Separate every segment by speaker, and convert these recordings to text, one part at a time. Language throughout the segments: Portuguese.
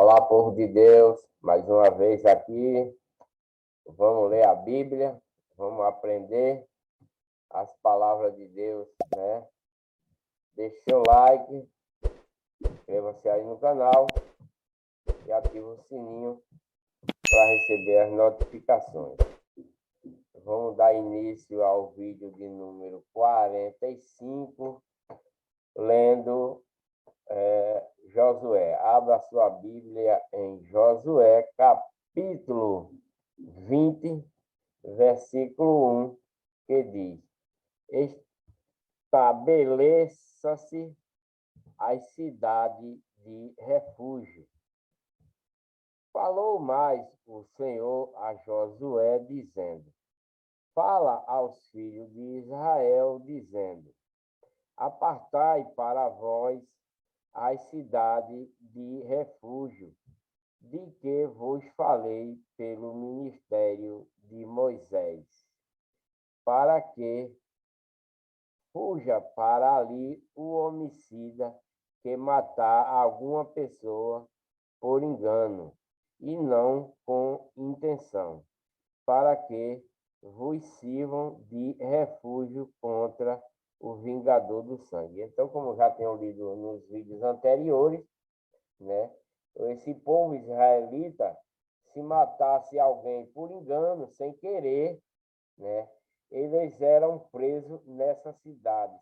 Speaker 1: Olá, povo de Deus, mais uma vez aqui. Vamos ler a Bíblia, vamos aprender as palavras de Deus, né? Deixe seu like, inscreva-se aí no canal e ative o sininho para receber as notificações. Vamos dar início ao vídeo de número 45, lendo Josué. Abra sua Bíblia em Josué, capítulo 20, versículo 1, que diz: estabeleça-se as cidades de refúgio. Falou mais o Senhor a Josué, dizendo: fala aos filhos de Israel, dizendo: apartai para vós as cidades de refúgio, de que vos falei pelo ministério de Moisés, para que fuja para ali o homicida que matar alguma pessoa por engano, e não com intenção, para que vos sirvam de refúgio contra o vingador do sangue. Então, como já tenho lido nos vídeos anteriores, né, esse povo israelita, se matasse alguém por engano, sem querer, né, eles eram presos nessa cidade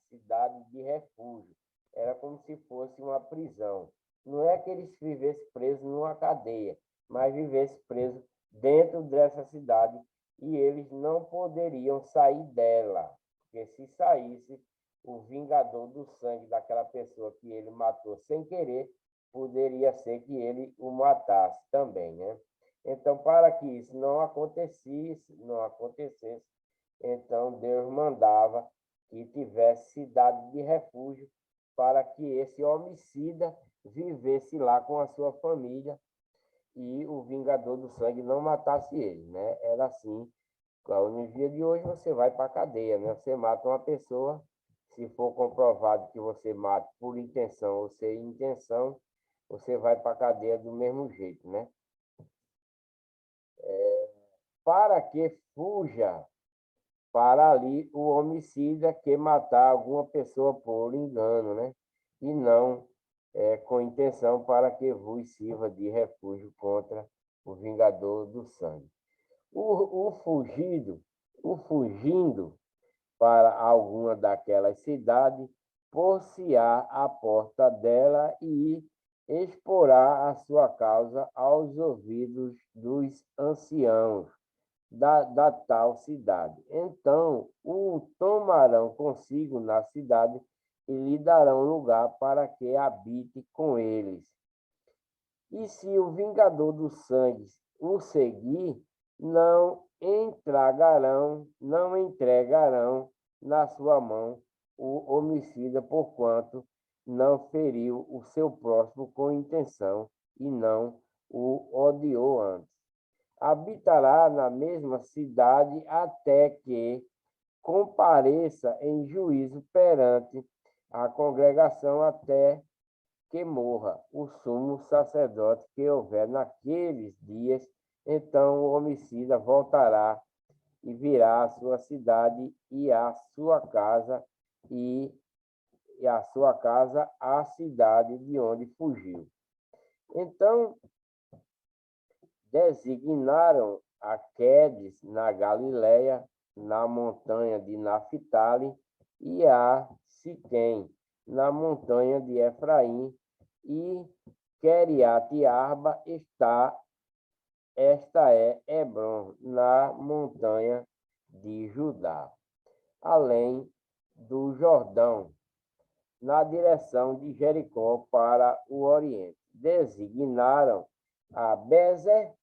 Speaker 1: de refúgio. Era como se fosse uma prisão. Não é que eles vivessem presos numa cadeia, mas vivessem presos dentro dessa cidade, e eles não poderiam sair dela, porque se saísse, o vingador do sangue daquela pessoa que ele matou sem querer, poderia ser que ele o matasse também, né? Então, para que isso não acontecesse, então Deus mandava que tivesse cidade de refúgio para que esse homicida vivesse lá com a sua família e o vingador do sangue não matasse ele, né? Era assim. No dia de hoje você vai para a cadeia, né? Você mata uma pessoa, se for comprovado que você mata por intenção ou sem intenção, você vai para a cadeia do mesmo jeito, né? Para que fuja para ali o homicida que matar alguma pessoa por engano, né? E não com intenção, para que vos sirva de refúgio contra o vingador do sangue. O fugindo para alguma daquelas cidades, por-se-á à porta dela e exporá a sua causa aos ouvidos dos anciãos da tal cidade. Então o tomarão consigo na cidade e lhe darão lugar para que habite com eles. E se o vingador do sangue o seguir, não entregarão na sua mão o homicida, porquanto não feriu o seu próximo com intenção e não o odiou antes. Habitará na mesma cidade até que compareça em juízo perante a congregação, até que morra o sumo sacerdote que houver naqueles dias. Então o homicida voltará e virá à sua cidade e à sua casa, e a sua casa à cidade de onde fugiu. Então designaram a Quedes na Galileia, na montanha de Naphtali, e a Siquém, na montanha de Efraim, e Queriate-Arba esta é Hebron, na montanha de Judá, além do Jordão, na direção de Jericó para o oriente. Designaram a Bezer,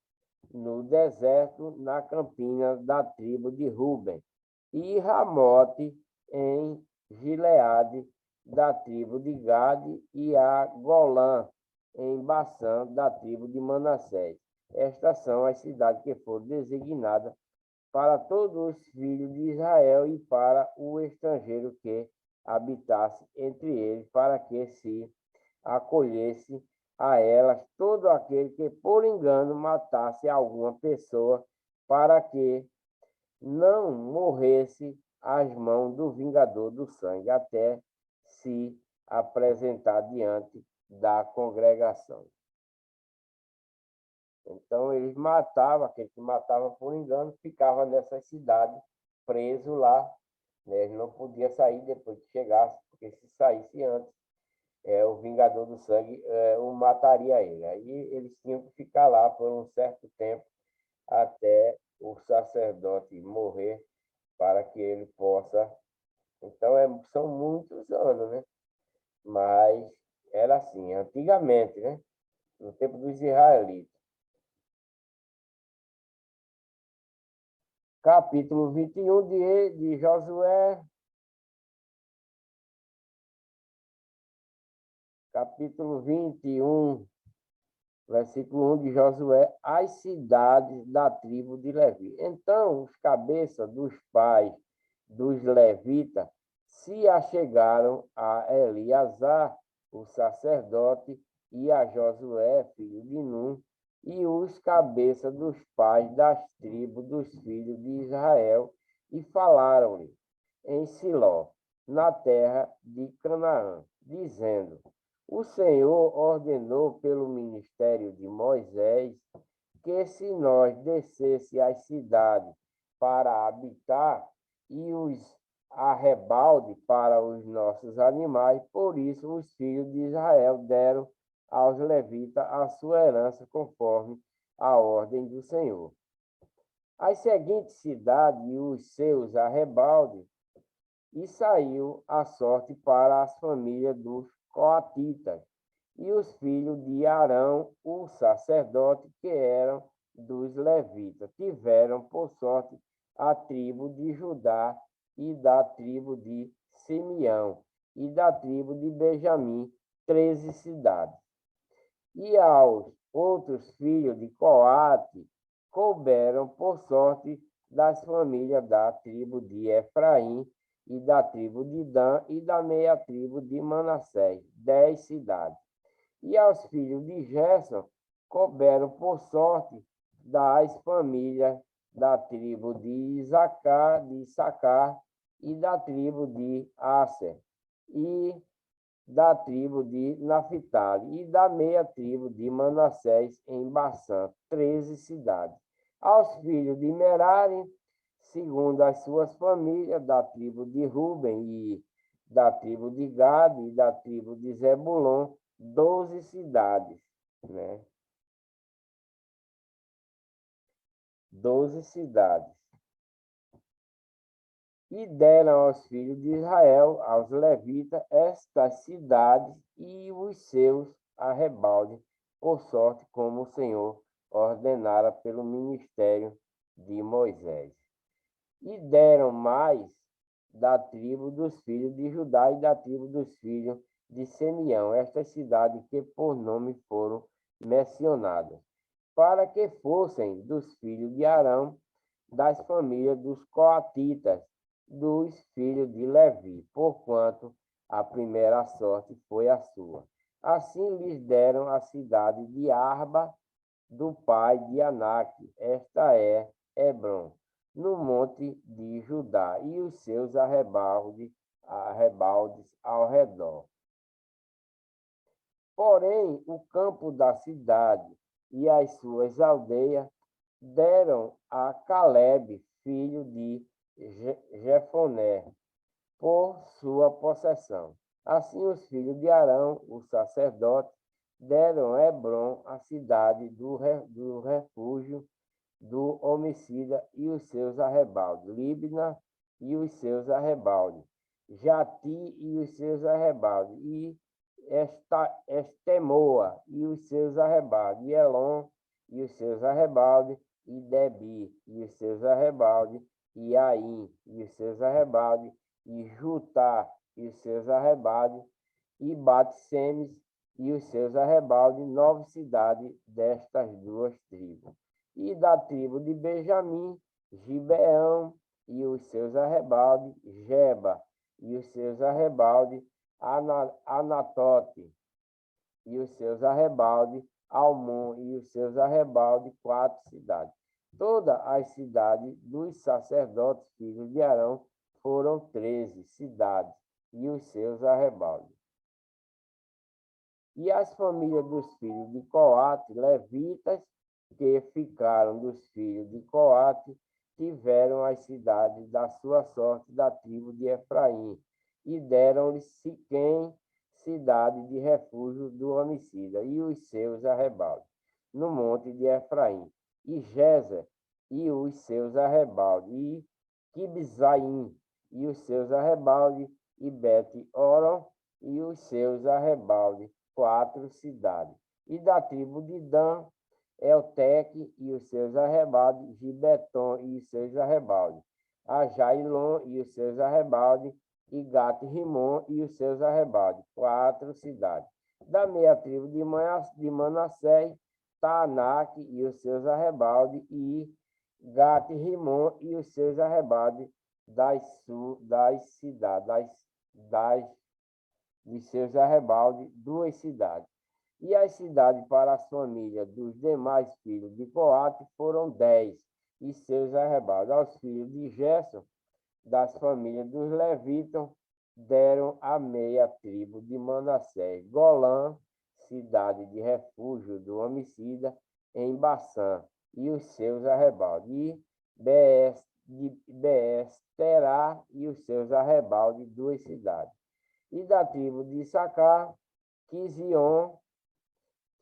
Speaker 1: no deserto, na campina da tribo de Ruben, e Ramote, em Gileade, da tribo de Gade, e a Golã, em Bassã, da tribo de Manassés. Estas são as cidades que foram designadas para todos os filhos de Israel e para o estrangeiro que habitasse entre eles, para que se acolhesse a elas todo aquele que por engano matasse alguma pessoa, para que não morresse às mãos do vingador do sangue, até se apresentar diante da congregação. Então, eles matavam, aquele que matava por engano, ficava nessa cidade, preso lá, né? Ele não podia sair depois que chegasse, porque se saísse antes, o vingador do sangue o mataria ele. Aí eles tinham que ficar lá por um certo tempo, até o sacerdote morrer, para que ele possa. Então, são muitos anos, né? Mas era assim, antigamente, né? No tempo dos israelitas. Capítulo 21 de Josué, capítulo 21, versículo 1 de Josué, as cidades da tribo de Levi. Então, os cabeças dos pais dos levitas se achegaram a Eleazar, o sacerdote, e a Josué, filho de Num, e os cabeças dos pais das tribos dos filhos de Israel, e falaram-lhe em Siló, na terra de Canaã, dizendo: o Senhor ordenou pelo ministério de Moisés que se nós descesse às cidades para habitar e os arrebalde para os nossos animais, por isso os filhos de Israel deram aos levitas a sua herança conforme a ordem do Senhor. As seguintes cidades e os seus arrebaldes, e saiu a sorte para as famílias dos coatitas e os filhos de Arão, o sacerdote, que eram dos levitas. Tiveram por sorte a tribo de Judá e da tribo de Simeão e da tribo de Benjamim, 13 cidades. E aos outros filhos de Coate couberam por sorte das famílias da tribo de Efraim e da tribo de Dan e da meia tribo de Manassés, 10 cidades. E aos filhos de Gerson couberam por sorte das famílias da tribo de Issacar e da tribo de Aser, e da tribo de Naphtali e da meia tribo de Manassés em Bassã, 13 cidades. Aos filhos de Merari, segundo as suas famílias, da tribo de Ruben e da tribo de Gade e da tribo de Zebulon, 12 cidades, né? 12 cidades. E deram aos filhos de Israel, aos levitas, estas cidades e os seus arrebaldes, por sorte como o Senhor ordenara pelo ministério de Moisés. E deram mais da tribo dos filhos de Judá e da tribo dos filhos de Simeão, estas cidades que por nome foram mencionadas, para que fossem dos filhos de Arão, das famílias dos coatitas, dos filhos de Levi, porquanto a primeira sorte foi a sua. Assim lhes deram a cidade de Arba, do pai de Anak, esta é Hebron, no monte de Judá, e os seus arrebaldes ao redor. Porém, o campo da cidade e as suas aldeias deram a Caleb, filho de Jefoné, por sua possessão. Assim, os filhos de Arão, o sacerdote, deram a Hebron, a cidade do refúgio do homicida e os seus arrebaldes, Libna e os seus arrebaldes, Jati e os seus arrebaldes, e Estemoa e os seus arrebaldes, e Elon e os seus arrebaldes, e Debi e os seus arrebaldes, e Aim e os seus arrebaldes, e Jutá e os seus arrebaldes, e Bat-Semes e os seus arrebaldes, 9 cidades destas duas tribos. E da tribo de Benjamim, Gibeão e os seus arrebaldes, Geba e os seus arrebaldes, Anatote e os seus arrebaldes, Almon e os seus arrebaldes, 4 cidades. Todas as cidades dos sacerdotes filhos de Arão foram 13 cidades, e os seus arrebaldes. E as famílias dos filhos de Coate, levitas, que ficaram dos filhos de Coate, tiveram as cidades da sua sorte da tribo de Efraim, e deram-lhe Siquém, cidade de refúgio do homicida, e os seus arrebaldes, no monte de Efraim, e Gézer, e os seus arrebaldes, e Quibzaim, e os seus arrebaldes, e Bet-Oron, e os seus arrebaldes, 4 cidades. E da tribo de Dan, Elteque e os seus arrebaldes, Gibeton e os seus arrebaldes, Ajailon e os seus arrebaldes, e Gat-Rimon e os seus arrebaldes, 4 cidades. Da meia tribo de Manassés, Taanaque e os seus arrebaldes, e Gat-Rimon e os seus arrebaldes, das cidades, de seus arrebaldes, 2 cidades. E as cidades para as famílias dos demais filhos de Coate foram 10, e seus arrebaldes. Aos filhos de Gerson, das famílias dos levitas, deram a meia tribo de Manassés, Golã, cidade de refúgio do homicida, em Baçã, e os seus arrebaldes, e Beesterá e os seus arrebaldes, 2 cidades. E da tribo de Issacar, Quizion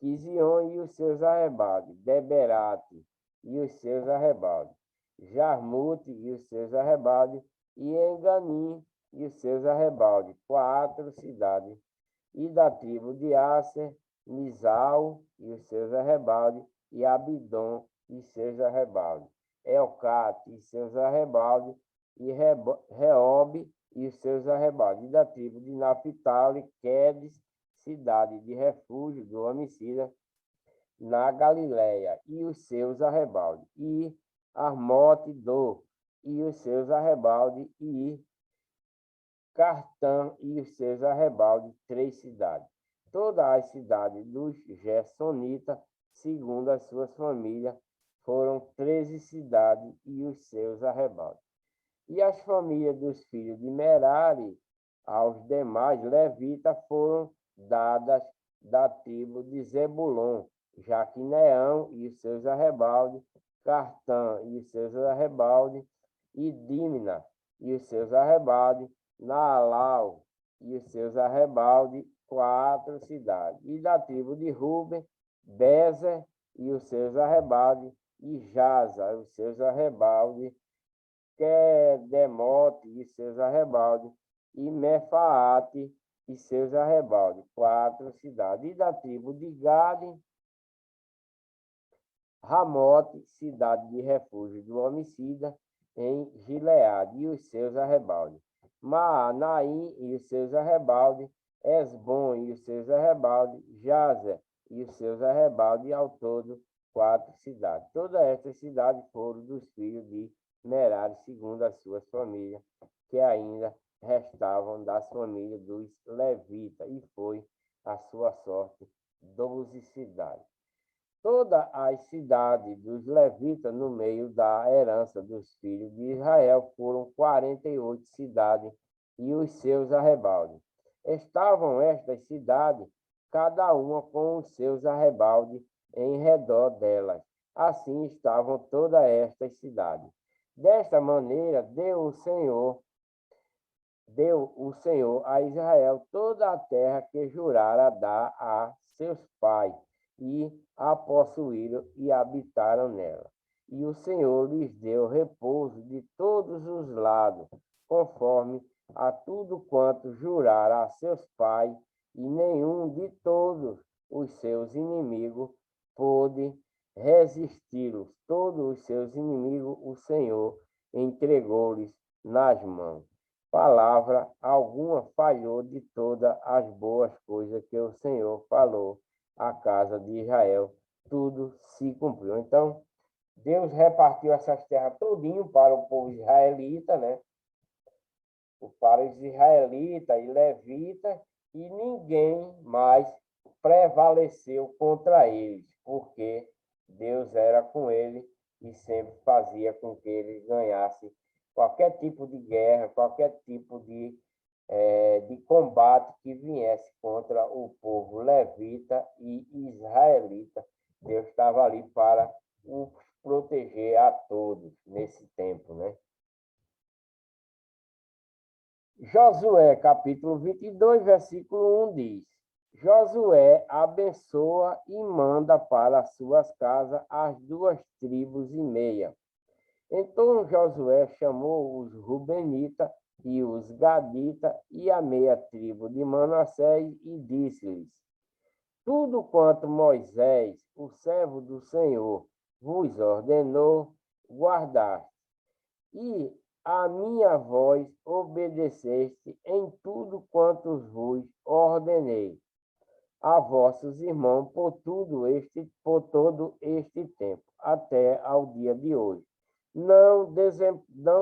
Speaker 1: e os seus arrebaldes, Deberate e os seus arrebaldes, Jarmute e os seus arrebaldes, e Enganim e os seus arrebaldes, 4 cidades. E da tribo de Aser, Misal e os seus arrebaldes, e Abidom e seus arrebaldes, Elcate e seus arrebaldes, e Reobe e os seus arrebaldes. E da tribo de Naphtali, Quedes, cidade de refúgio do homicida, na Galileia, e os seus arrebaldes, e Armote-Dor e os seus arrebaldes, e Cartã e os seus arrebaldes, 3 cidades. Todas as cidades dos Gersonitas, segundo as suas famílias, foram 13 cidades e os seus arrebaldes. E as famílias dos filhos de Merari, aos demais levitas, foram dadas da tribo de Zebulon, Jaquineão e os seus arrebaldes, Cartã e os seus arrebaldes, e Dímina e os seus arrebaldes, Naalau e os seus arrebaldes, 4 cidades. E da tribo de Ruben, Bezer e os seus arrebaldes, e Jaza, os seus arrebaldes, Quedemote e seus arrebaldes, e Mefaate e seus arrebaldes, 4 cidades. E da tribo de Gade, Ramote, cidade de refúgio do homicida, em Gileade, e os seus arrebaldes, Maanaim e os seus arrebaldes, Esbom e os seus arrebaldes, Jazer e os seus arrebaldes, e ao todo 4 cidades. Todas estas cidades foram dos filhos de Merari, segundo as suas famílias, que ainda restavam das famílias dos levitas, e foi a sua sorte 12 cidades. Todas as cidades dos levitas no meio da herança dos filhos de Israel foram 48 cidades, e os seus arrebaldes. Estavam estas cidades, cada uma com os seus arrebaldes em redor delas. Assim estavam todas estas cidades. Desta maneira deu o Senhor a Israel toda a terra que jurara dar a seus pais, e a possuíram e habitaram nela. E o Senhor lhes deu repouso de todos os lados, conforme a tudo quanto jurara a seus pais, e nenhum de todos os seus inimigos pôde resisti-los. Todos os seus inimigos o Senhor entregou-lhes nas mãos. Palavra alguma falhou de todas as boas coisas que o Senhor falou à casa de Israel, tudo se cumpriu. Então, Deus repartiu essas terras todinho para o povo israelita, né? Para os israelitas e levitas, e ninguém mais prevaleceu contra eles, porque Deus era com ele e sempre fazia com que eles ganhassem qualquer tipo de guerra, qualquer tipo de combate que viesse contra o povo levita e israelita. Deus estava ali para os proteger a todos nesse tempo, né? Josué, capítulo 22, versículo 1 diz: Josué abençoa e manda para as suas casas as 2,5 tribos. Então Josué chamou os Rubenitas e os Gaditas e a meia tribo de Manassés e disse-lhes: Tudo quanto Moisés, o servo do Senhor, vos ordenou, guardaste, e a minha voz obedeceste em tudo quanto vos ordenei a vossos irmãos por todo este tempo, até ao dia de hoje. Não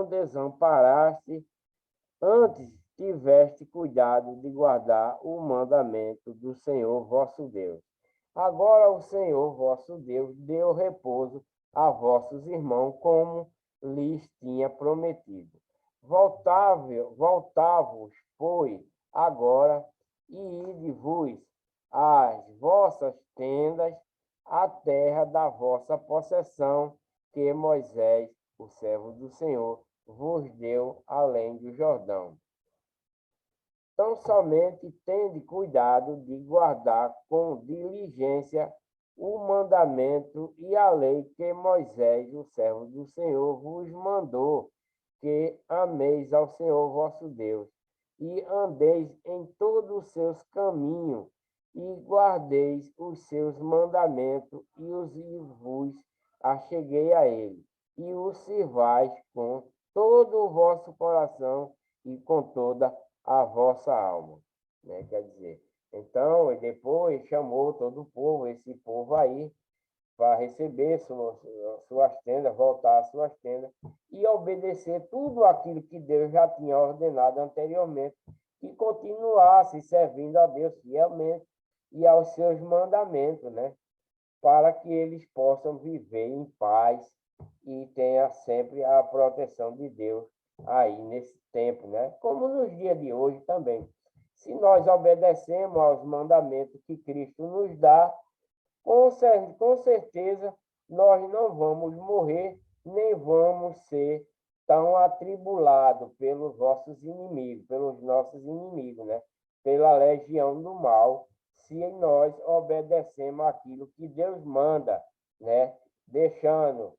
Speaker 1: desamparaste, antes tiveste cuidado de guardar o mandamento do Senhor vosso Deus. Agora o Senhor vosso Deus deu repouso a vossos irmãos, como lhes tinha prometido. Voltavos, pois, agora, e ide-vos às vossas tendas, à terra da vossa possessão, que Moisés, o servo do Senhor, vos deu além do Jordão. Tão somente tende cuidado de guardar com diligência o mandamento e a lei que Moisés, o servo do Senhor, vos mandou, que ameis ao Senhor vosso Deus, e andeis em todos os seus caminhos, e guardeis os seus mandamentos, e vos acheguei a ele, e o sirvais com todo o vosso coração e com toda a vossa alma. Né? Quer dizer, então, e depois chamou todo o povo, esse povo aí, para receber suas tendas, voltar às suas tendas e obedecer tudo aquilo que Deus já tinha ordenado anteriormente e continuasse servindo a Deus fielmente e aos seus mandamentos, né? Para que eles possam viver em paz e tenha sempre a proteção de Deus aí nesse tempo, né? Como nos dias de hoje também. Se nós obedecemos aos mandamentos que Cristo nos dá, com certeza nós não vamos morrer, nem vamos ser tão atribulados pelos nossos inimigos, né? Pela legião do mal, se nós obedecemos aquilo que Deus manda, né? Deixando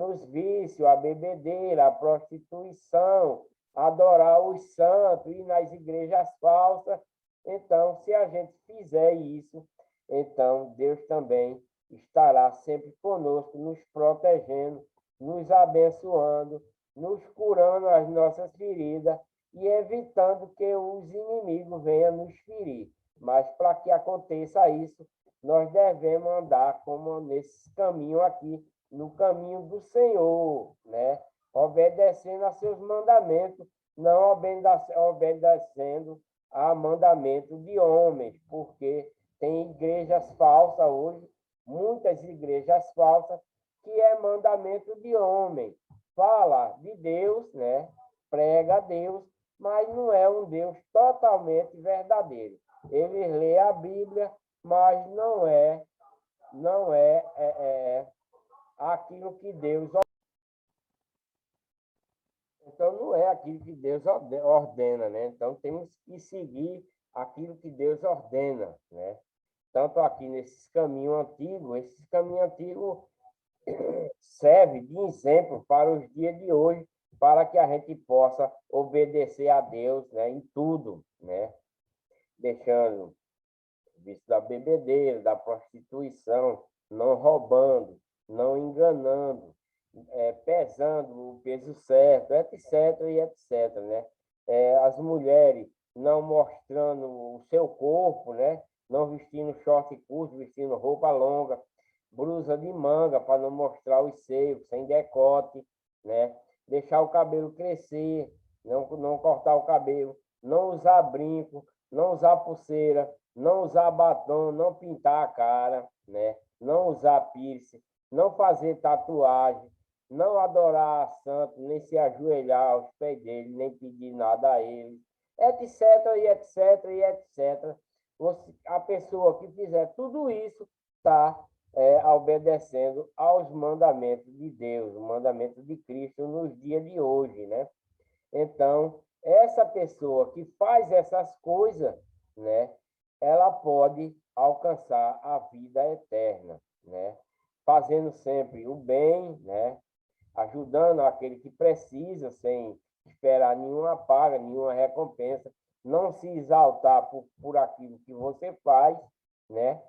Speaker 1: os vícios, a bebedeira, a prostituição, adorar os santos, ir nas igrejas falsas. Então, se a gente fizer isso, então Deus também estará sempre conosco, nos protegendo, nos abençoando, nos curando as nossas feridas e evitando que os inimigos venham nos ferir. Mas para que aconteça isso, nós devemos andar como nesse caminho aqui, no caminho do Senhor, né? Obedecendo a seus mandamentos, não obedecendo a mandamento de homens, porque tem igrejas falsas hoje, muitas igrejas falsas, que é mandamento de homem. Fala de Deus, né? Prega a Deus, mas não é um Deus totalmente verdadeiro. Ele lê a Bíblia, mas não é aquilo que Deus ordena. Então, não é aquilo que Deus ordena, né? Então, temos que seguir aquilo que Deus ordena, né? Tanto aqui nesses caminhos antigos, esses caminhos antigos servem de exemplo para os dias de hoje, para que a gente possa obedecer a Deus, né, em tudo, né? Deixando o vício da bebedeira, da prostituição, não roubando, não enganando, pesando o peso certo, etc, e etc, né? As mulheres não mostrando o seu corpo, né? Não vestindo short curto, vestindo roupa longa, blusa de manga para não mostrar os seios, sem decote, né? Deixar o cabelo crescer, não cortar o cabelo, não usar brinco, não usar pulseira, não usar batom, não pintar a cara, né? Não usar piercing, não fazer tatuagem, não adorar a santo, nem se ajoelhar aos pés dele, nem pedir nada a ele, etc, e etc, e etc. A pessoa que fizer tudo isso está obedecendo aos mandamentos de Deus, o mandamento de Cristo nos dias de hoje, né? Então, essa pessoa que faz essas coisas, né, ela pode alcançar a vida eterna, né? Fazendo sempre o bem, né? Ajudando aquele que precisa, sem esperar nenhuma paga, nenhuma recompensa, não se exaltar por aquilo que você faz, né?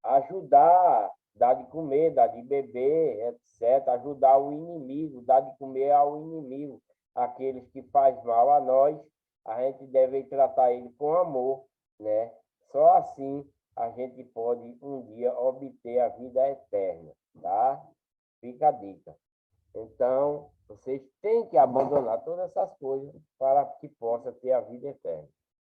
Speaker 1: Ajudar, dar de comer, dar de beber, etc. Ajudar o inimigo, dar de comer ao inimigo, aqueles que faz mal a nós, a gente deve tratar ele com amor, né? Só assim a gente pode um dia obter a vida eterna, tá? Fica a dica. Então, vocês têm que abandonar todas essas coisas para que possa ter a vida eterna,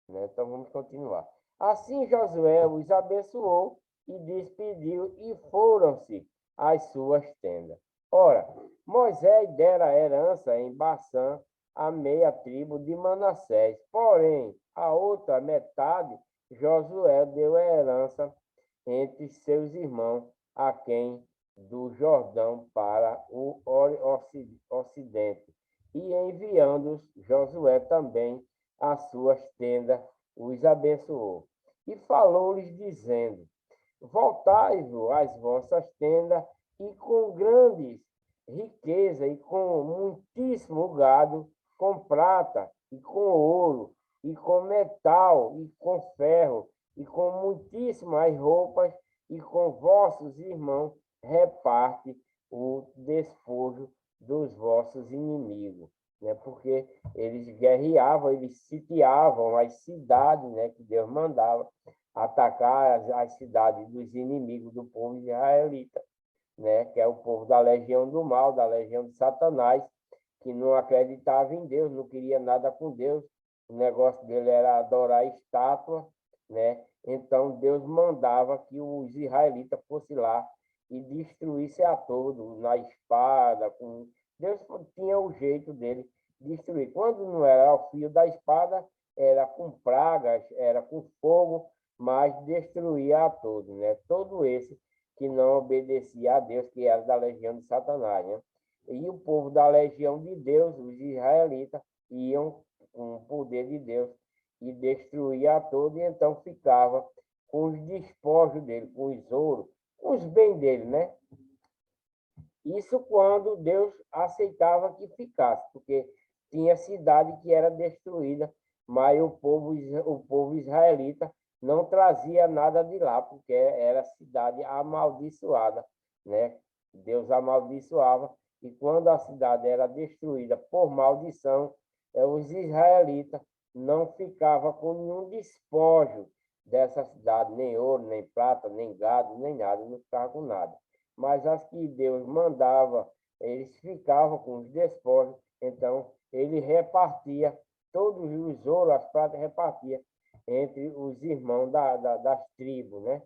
Speaker 1: né? Então, vamos continuar. Assim, Josué os abençoou e despediu, e foram-se às suas tendas. Ora, Moisés dera herança em Bassã a meia tribo de Manassés, porém, a outra metade Josué deu a herança entre seus irmãos, a quem do Jordão para o ocidente, e enviando-os Josué também às suas tendas, os abençoou. E falou-lhes, dizendo: voltai-vos às vossas tendas, e com grandes riqueza, e com muitíssimo gado, com prata, e com ouro, e com metal, e com ferro, e com muitíssimas roupas, e com vossos irmãos, reparte o despojo dos vossos inimigos, né? Porque eles guerreavam, eles sitiavam as cidades, né, que Deus mandava atacar as cidades dos inimigos do povo israelita, né, que é o povo da legião do mal, da legião de Satanás, que não acreditava em Deus, não queria nada com Deus, o negócio dele era adorar estátua, né? Então Deus mandava que os israelitas fossem lá e destruísse a todos na espada. Deus tinha o jeito dele destruir. Quando não era o fio da espada, era com pragas, era com fogo, mas destruía a todos, né? Todo esse que não obedecia a Deus, que era da legião de Satanás, né? E o povo da legião de Deus, os israelitas, iam com o poder de Deus e destruía a todos, e então ficava com os despojos dele, com os ouros, com os bens dele, né? Isso quando Deus aceitava que ficasse, porque tinha cidade que era destruída, mas o povo israelita não trazia nada de lá, porque era cidade amaldiçoada, né? Deus amaldiçoava, e quando a cidade era destruída por maldição, os israelitas não ficavam com nenhum despojo dessa cidade, nem ouro, nem prata, nem gado, nem nada, não ficava com nada. Mas as que Deus mandava, eles ficavam com os despojos, então ele repartia todos os ouros, as pratas, repartia entre os irmãos das tribos, né?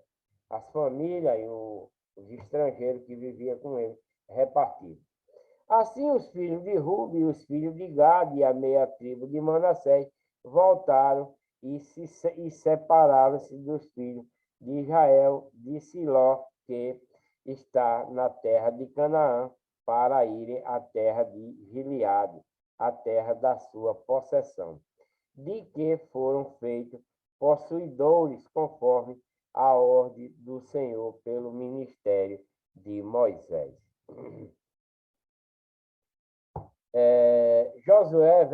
Speaker 1: As famílias e os estrangeiros que viviam com ele, repartiam. Assim os filhos de Rubi, os filhos de Gad e a meia tribo de Manassés voltaram e separaram-se dos filhos de Israel, de Siló, que está na terra de Canaã, para irem à terra de Gileade, a terra da sua possessão, de que foram feitos possuidores conforme a ordem do Senhor pelo ministério de Moisés. Josué,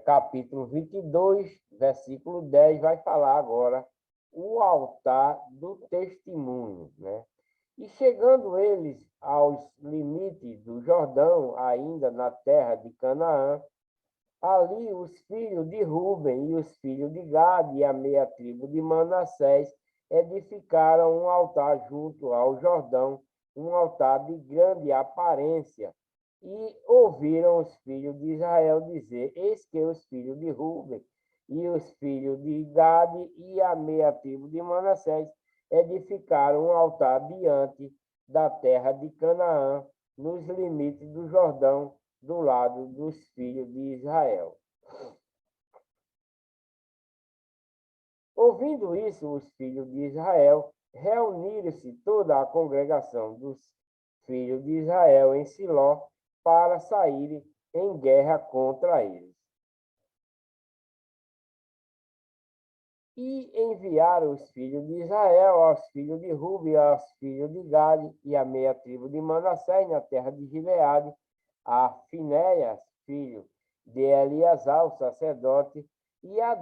Speaker 1: capítulo 22, versículo 10, vai falar agora o altar do testemunho, né? E chegando eles aos limites do Jordão, ainda na terra de Canaã, ali os filhos de Ruben e os filhos de Gad e a meia tribo de Manassés edificaram um altar junto ao Jordão, um altar de grande aparência. E ouviram os filhos de Israel dizer: eis que os filhos de Ruben e os filhos de Gade e a meia tribo de Manassés edificaram um altar diante da terra de Canaã, nos limites do Jordão, do lado dos filhos de Israel. Ouvindo isso, os filhos de Israel reuniram-se toda a congregação dos filhos de Israel em Siló para saírem em guerra contra eles. E enviaram os filhos de Israel aos filhos de Ruben, aos filhos de Gade e a meia tribo de Manassés, na terra de Gileade, a Finéias, filho de Eleazar, o sacerdote, e a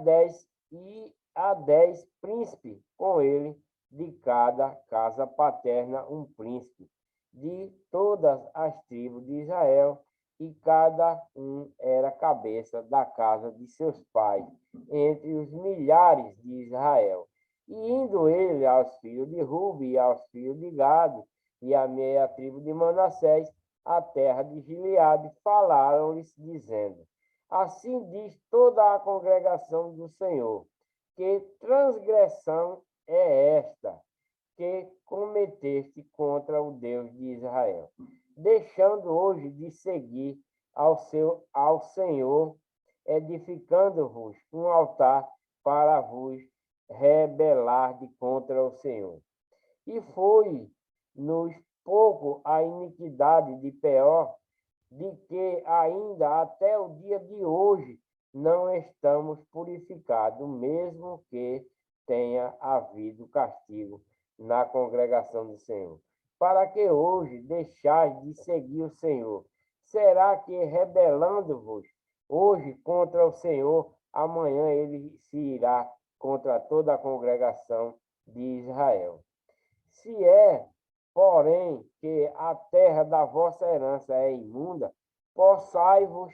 Speaker 1: 10 príncipes com ele, de cada casa paterna um príncipe, de todas as tribos de Israel, e cada um era cabeça da casa de seus pais, entre os milhares de Israel. E indo ele aos filhos de Ruben e aos filhos de Gade, e a meia tribo de Manassés, a terra de Gileade, falaram-lhes, dizendo: Assim diz toda a congregação do Senhor, que transgressão é esta que cometeste contra o Deus de Israel, deixando hoje de seguir ao Senhor, edificando-vos um altar para vos rebelar contra o Senhor. E foi-nos pouco a iniquidade de Peor, de que ainda até o dia de hoje não estamos purificados, mesmo que tenha havido castigo na congregação do Senhor. Para que hoje deixais de seguir o Senhor? Será que rebelando-vos hoje contra o Senhor, amanhã ele se irá contra toda a congregação de Israel? Se é, porém, que a terra da vossa herança é imunda, possai-vos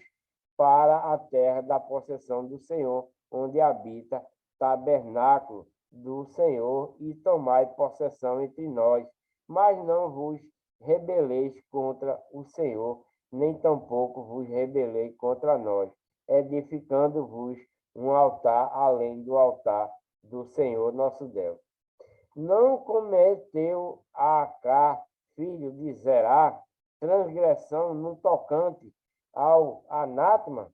Speaker 1: para a terra da possessão do Senhor, onde habita tabernáculo do Senhor, e tomai possessão entre nós, mas não vos rebeleis contra o Senhor, nem tampouco vos rebelei contra nós, edificando-vos um altar além do altar do Senhor nosso Deus. Não cometeu Acá, filho de Zerá, transgressão no tocante ao anátema?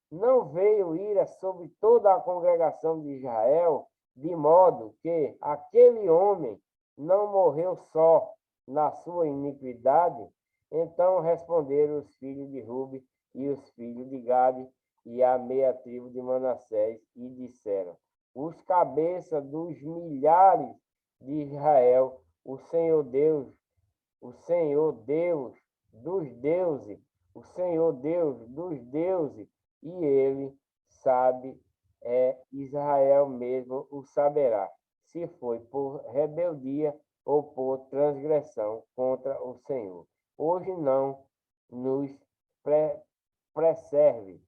Speaker 1: Não veio ira sobre toda a congregação de Israel, de modo que aquele homem não morreu só na sua iniquidade? Então responderam os filhos de Ruben e os filhos de Gade e a meia tribo de Manassés, e disseram: os cabeças dos milhares de Israel, o Senhor Deus dos deuses, o Senhor Deus dos deuses, e ele sabe, Israel mesmo o saberá, se foi por rebeldia ou por transgressão contra o Senhor. Hoje não nos preserve,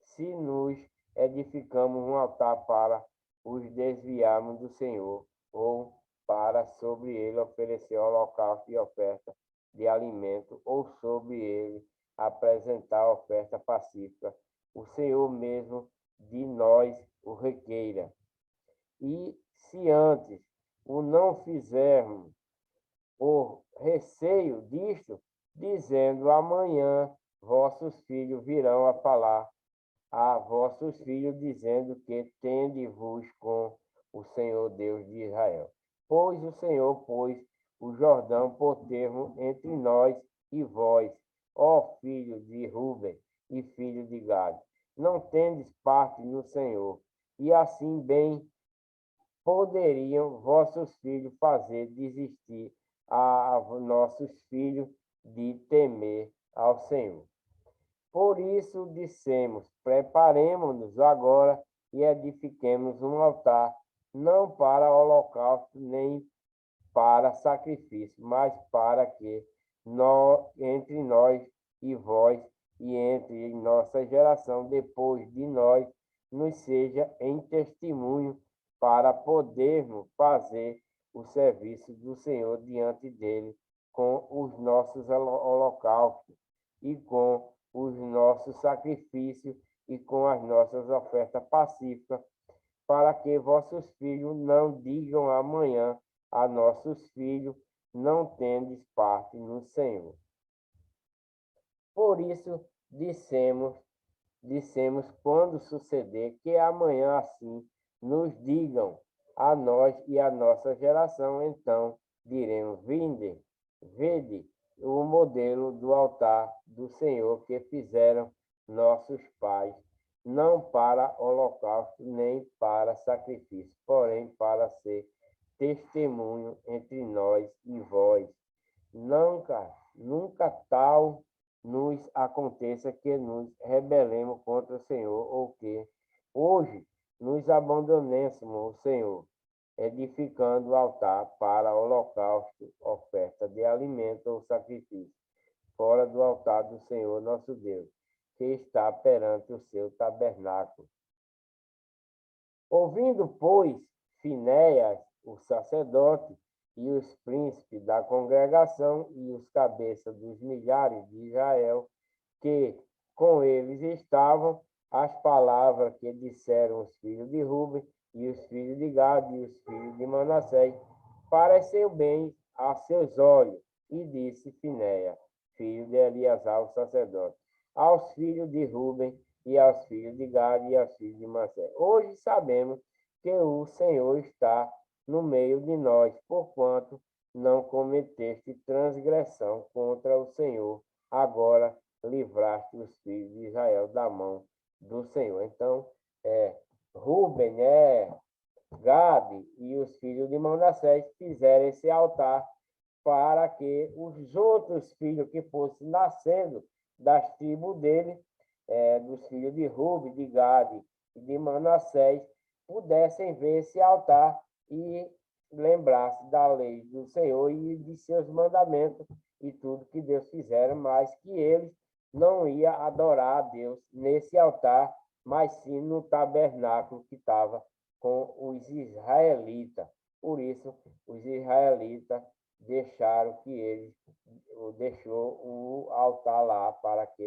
Speaker 1: se nos edificamos um altar para os desviarmos do Senhor, ou para sobre ele oferecer holocausto e oferta de alimento, ou sobre ele apresentar oferta pacífica. O Senhor mesmo de nós o requeira. E se antes o não fizermos, por receio disto, dizendo: amanhã vossos filhos virão a falar a vossos filhos, dizendo que tende-vos com o Senhor Deus de Israel. Pois o Senhor pôs o Jordão por termo entre nós e vós, ó filho de Ruben e filho de Gade. Não tendes parte no Senhor, e assim bem poderiam vossos filhos fazer desistir a nossos filhos de temer ao Senhor. Por isso dissemos: preparemo-nos agora e edifiquemos um altar, não para holocausto nem para sacrifício, mas para que entre nós e vós, e entre nossa geração depois de nós, nos seja em testemunho, para podermos fazer o serviço do Senhor diante dele com os nossos holocaustos e com os nossos sacrifícios e com as nossas ofertas pacíficas, para que vossos filhos não digam amanhã a nossos filhos, não tendes parte no Senhor. Por isso dissemos quando suceder que amanhã assim nos digam a nós e a nossa geração, então diremos: vede o modelo do altar do Senhor que fizeram nossos pais, não para holocausto nem para sacrifício, porém para ser testemunho entre nós e vós. Nunca tal nos aconteça que nos rebelemos contra o Senhor, ou que hoje nos abandonemos o Senhor, edificando o altar para holocausto, oferta de alimento ou sacrifício, fora do altar do Senhor nosso Deus, que está perante o seu tabernáculo. Ouvindo, pois, Finéias, o sacerdote, e os príncipes da congregação e os cabeças dos milhares de Israel, que com eles estavam, as palavras que disseram os filhos de Ruben, e os filhos de Gad, e os filhos de Manassés, pareceu bem a seus olhos, e disse Finéias, filho de Eleazar, o sacerdote, aos filhos de Ruben, e aos filhos de Gad, e aos filhos de Manassés: hoje sabemos que o Senhor está no meio de nós, porquanto não cometeste transgressão contra o Senhor. Agora livraste os filhos de Israel da mão do Senhor. Então, Ruben, Gade e os filhos de Manassés fizeram esse altar para que os outros filhos que fossem nascendo das tribos dele, dos filhos de Ruben, de Gade e de Manassés, pudessem ver esse altar e lembrar-se da lei do Senhor e de seus mandamentos e tudo que Deus fizeram, mas que eles não iam adorar a Deus nesse altar, mas sim no tabernáculo que estava com os israelitas. Por isso, os israelitas deixou o altar lá para que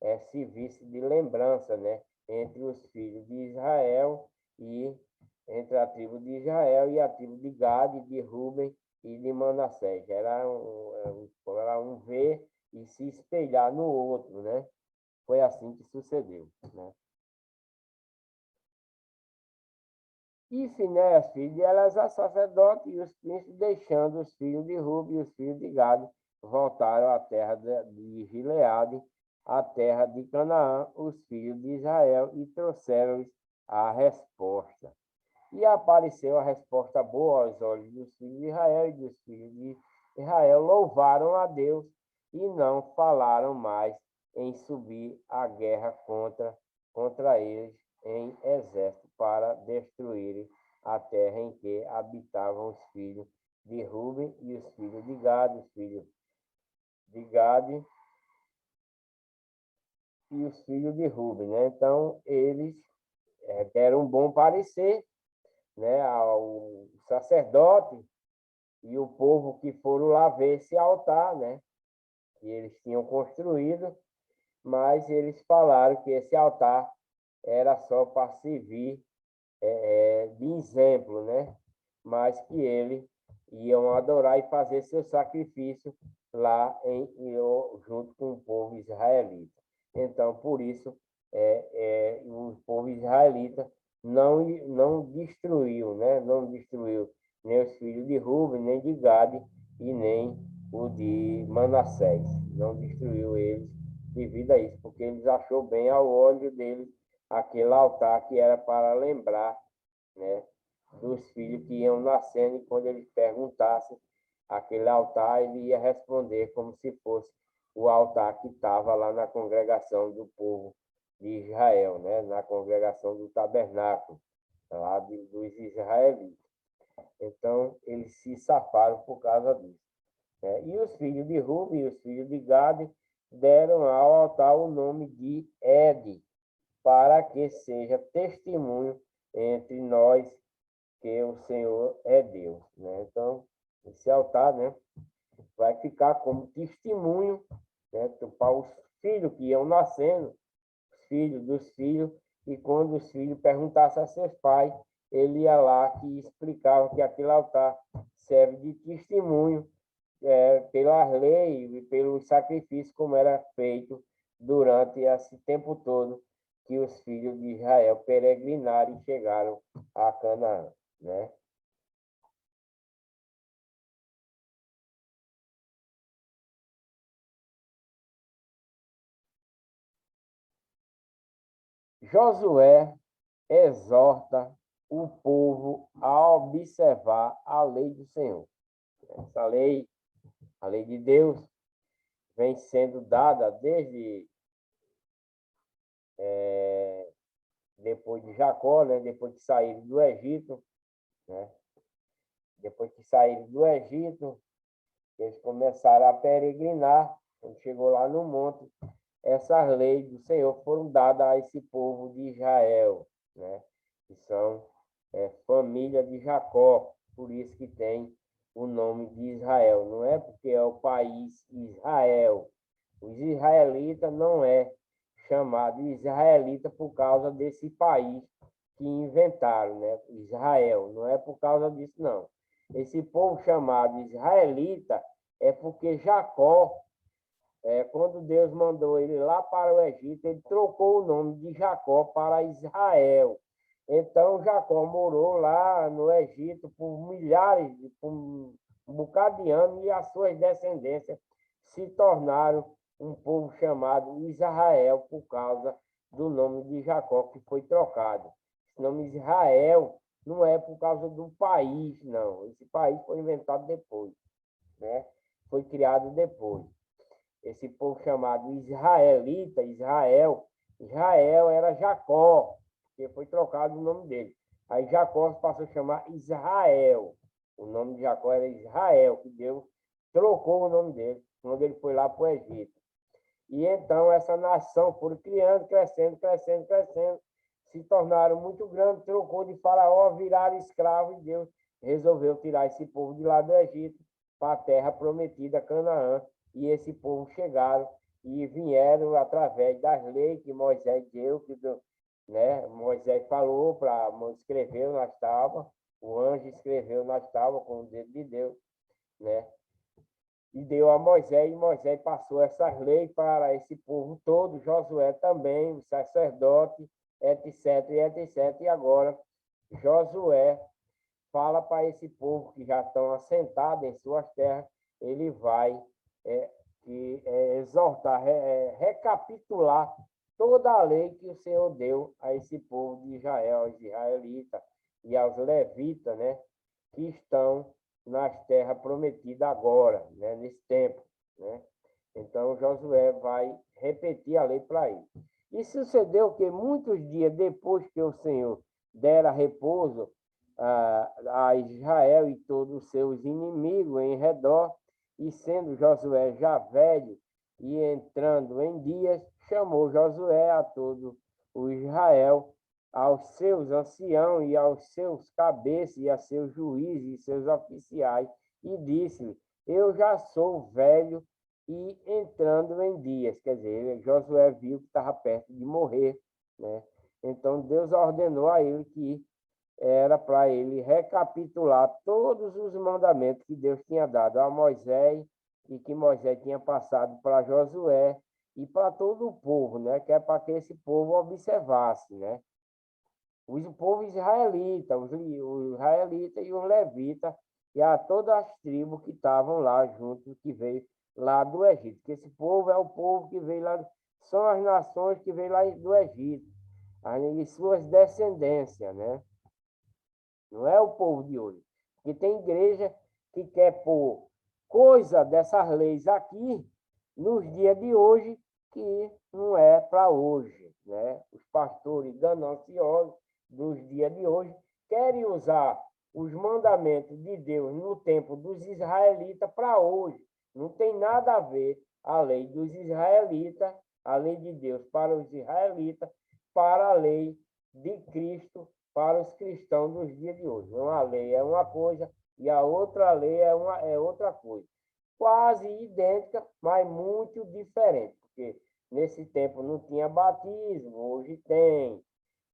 Speaker 1: eles servissem de lembrança, né, entre os filhos de Israel e entre a tribo de Israel e a tribo de Gade, de Ruben e de Manassés. Era um ver e se espelhar no outro, né? Foi assim que sucedeu, né? E Finéias, filho de Eleazar, sacerdote, e os príncipes, deixando os filhos de Ruben e os filhos de Gade, voltaram à terra de Gileade, à terra de Canaã, os filhos de Israel, e trouxeram-lhes a resposta. E apareceu a resposta boa aos olhos dos filhos de Israel, e dos filhos de Israel louvaram a Deus e não falaram mais em subir a guerra contra eles em exército para destruírem a terra em que habitavam os filhos de Ruben e os filhos de Gade, os filhos de Gade e os filhos de Ruben, né? Então, eles deram um bom parecer, né, ao sacerdote e o povo que foram lá ver esse altar, né, que eles tinham construído, mas eles falaram que esse altar era só para servir de exemplo, né, mas que eles iam adorar e fazer seu sacrifício lá junto com o povo israelita. Então, por isso, o povo israelita não destruiu, né? Não destruiu nem os filhos de Ruben, nem de Gade e nem o de Manassés. Não destruiu eles devido a isso, porque eles achou bem ao olho deles aquele altar que era para lembrar, né, dos filhos que iam nascendo, e quando eles perguntassem aquele altar, ele ia responder como se fosse o altar que estava lá na congregação do povo de Israel, né? Na congregação do tabernáculo, lá dos israelitas. Então, eles se safaram por causa disso, né? E os filhos de Ruben e os filhos de Gade deram ao altar o nome de Ed, para que seja testemunho entre nós que o Senhor é Deus, né? Então, esse altar, né, vai ficar como testemunho, né, para os filhos que iam nascendo, os dos filhos, e quando os filhos perguntassem a seus pais, ele ia lá e explicava que aquele altar serve de testemunho pela lei e pelos sacrifícios como era feito durante esse tempo todo que os filhos de Israel peregrinaram e chegaram a Canaã, né? Josué exorta o povo a observar a lei do Senhor. Essa lei, a lei de Deus, vem sendo dada desde depois de Jacó, né? Depois que saíram do Egito, né? Depois que saíram do Egito, eles começaram a peregrinar. Quando chegou lá no monte, essas leis do Senhor foram dadas a esse povo de Israel, né? Que são família de Jacó, por isso que tem o nome de Israel. Não é porque é o país Israel. Os israelitas não é chamado israelita por causa desse país que inventaram, né? Israel. Não é por causa disso, não. Esse povo chamado israelita é porque Jacó, quando Deus mandou ele lá para o Egito, ele trocou o nome de Jacó para Israel. Então, Jacó morou lá no Egito por milhares, por um bocado de anos, e as suas descendências se tornaram um povo chamado Israel por causa do nome de Jacó, que foi trocado. Esse nome Israel não é por causa do país, não. Esse país foi inventado depois, né? Foi criado depois. Esse povo chamado israelita, Israel era Jacó, que foi trocado o nome dele. Aí Jacó passou a chamar Israel. O nome de Jacó era Israel, que Deus trocou o nome dele, quando ele foi lá para o Egito. E então essa nação foi criando, crescendo, crescendo, crescendo, se tornaram muito grandes, trocou de Faraó, viraram escravo, e Deus resolveu tirar esse povo de lá do Egito para a terra prometida, Canaã. E esse povo chegaram e vieram através das leis que Moisés deu, né? Moisés falou para escreveu nas tábuas, o anjo escreveu nas tábuas com o dedo de Deus, né? E deu a Moisés, e Moisés passou essas leis para esse povo todo, Josué também, o sacerdote, etc, etc. E agora Josué fala para esse povo que já estão assentados em suas terras, ele vai exortar, recapitular toda a lei que o Senhor deu a esse povo de Israel, aos israelitas e aos levitas, né, que estão nas terras prometidas agora, né, nesse tempo, né? Então Josué vai repetir a lei para ele. E sucedeu que muitos dias depois que o Senhor dera repouso a Israel e todos os seus inimigos em redor, e sendo Josué já velho e entrando em dias, chamou Josué a todo o Israel, aos seus anciãos e aos seus cabeças e a seus juízes e seus oficiais, e disse-lhe: eu já sou velho e entrando em dias. Quer dizer, Josué viu que estava perto de morrer, né? Então Deus ordenou a ele que era para ele recapitular todos os mandamentos que Deus tinha dado a Moisés e que Moisés tinha passado para Josué e para todo o povo, né? Que é para que esse povo observasse, né? O povo israelita, os israelitas e os levitas, e a todas as tribos que estavam lá juntos, que veio lá do Egito. Que esse povo é o povo que veio lá, são as nações que veio lá do Egito, as suas descendências, né? Não é o povo de hoje. Porque tem igreja que quer pôr coisa dessas leis aqui nos dias de hoje que não é para hoje, né? Os pastores gananciosos dos dias de hoje querem usar os mandamentos de Deus no tempo dos israelitas para hoje. Não tem nada a ver a lei dos israelitas, a lei de Deus para os israelitas, para a lei de Cristo para os cristãos dos dias de hoje. Uma lei é uma coisa e a outra lei é outra coisa. Quase idêntica, mas muito diferente. Porque Nesse tempo não tinha batismo, hoje tem.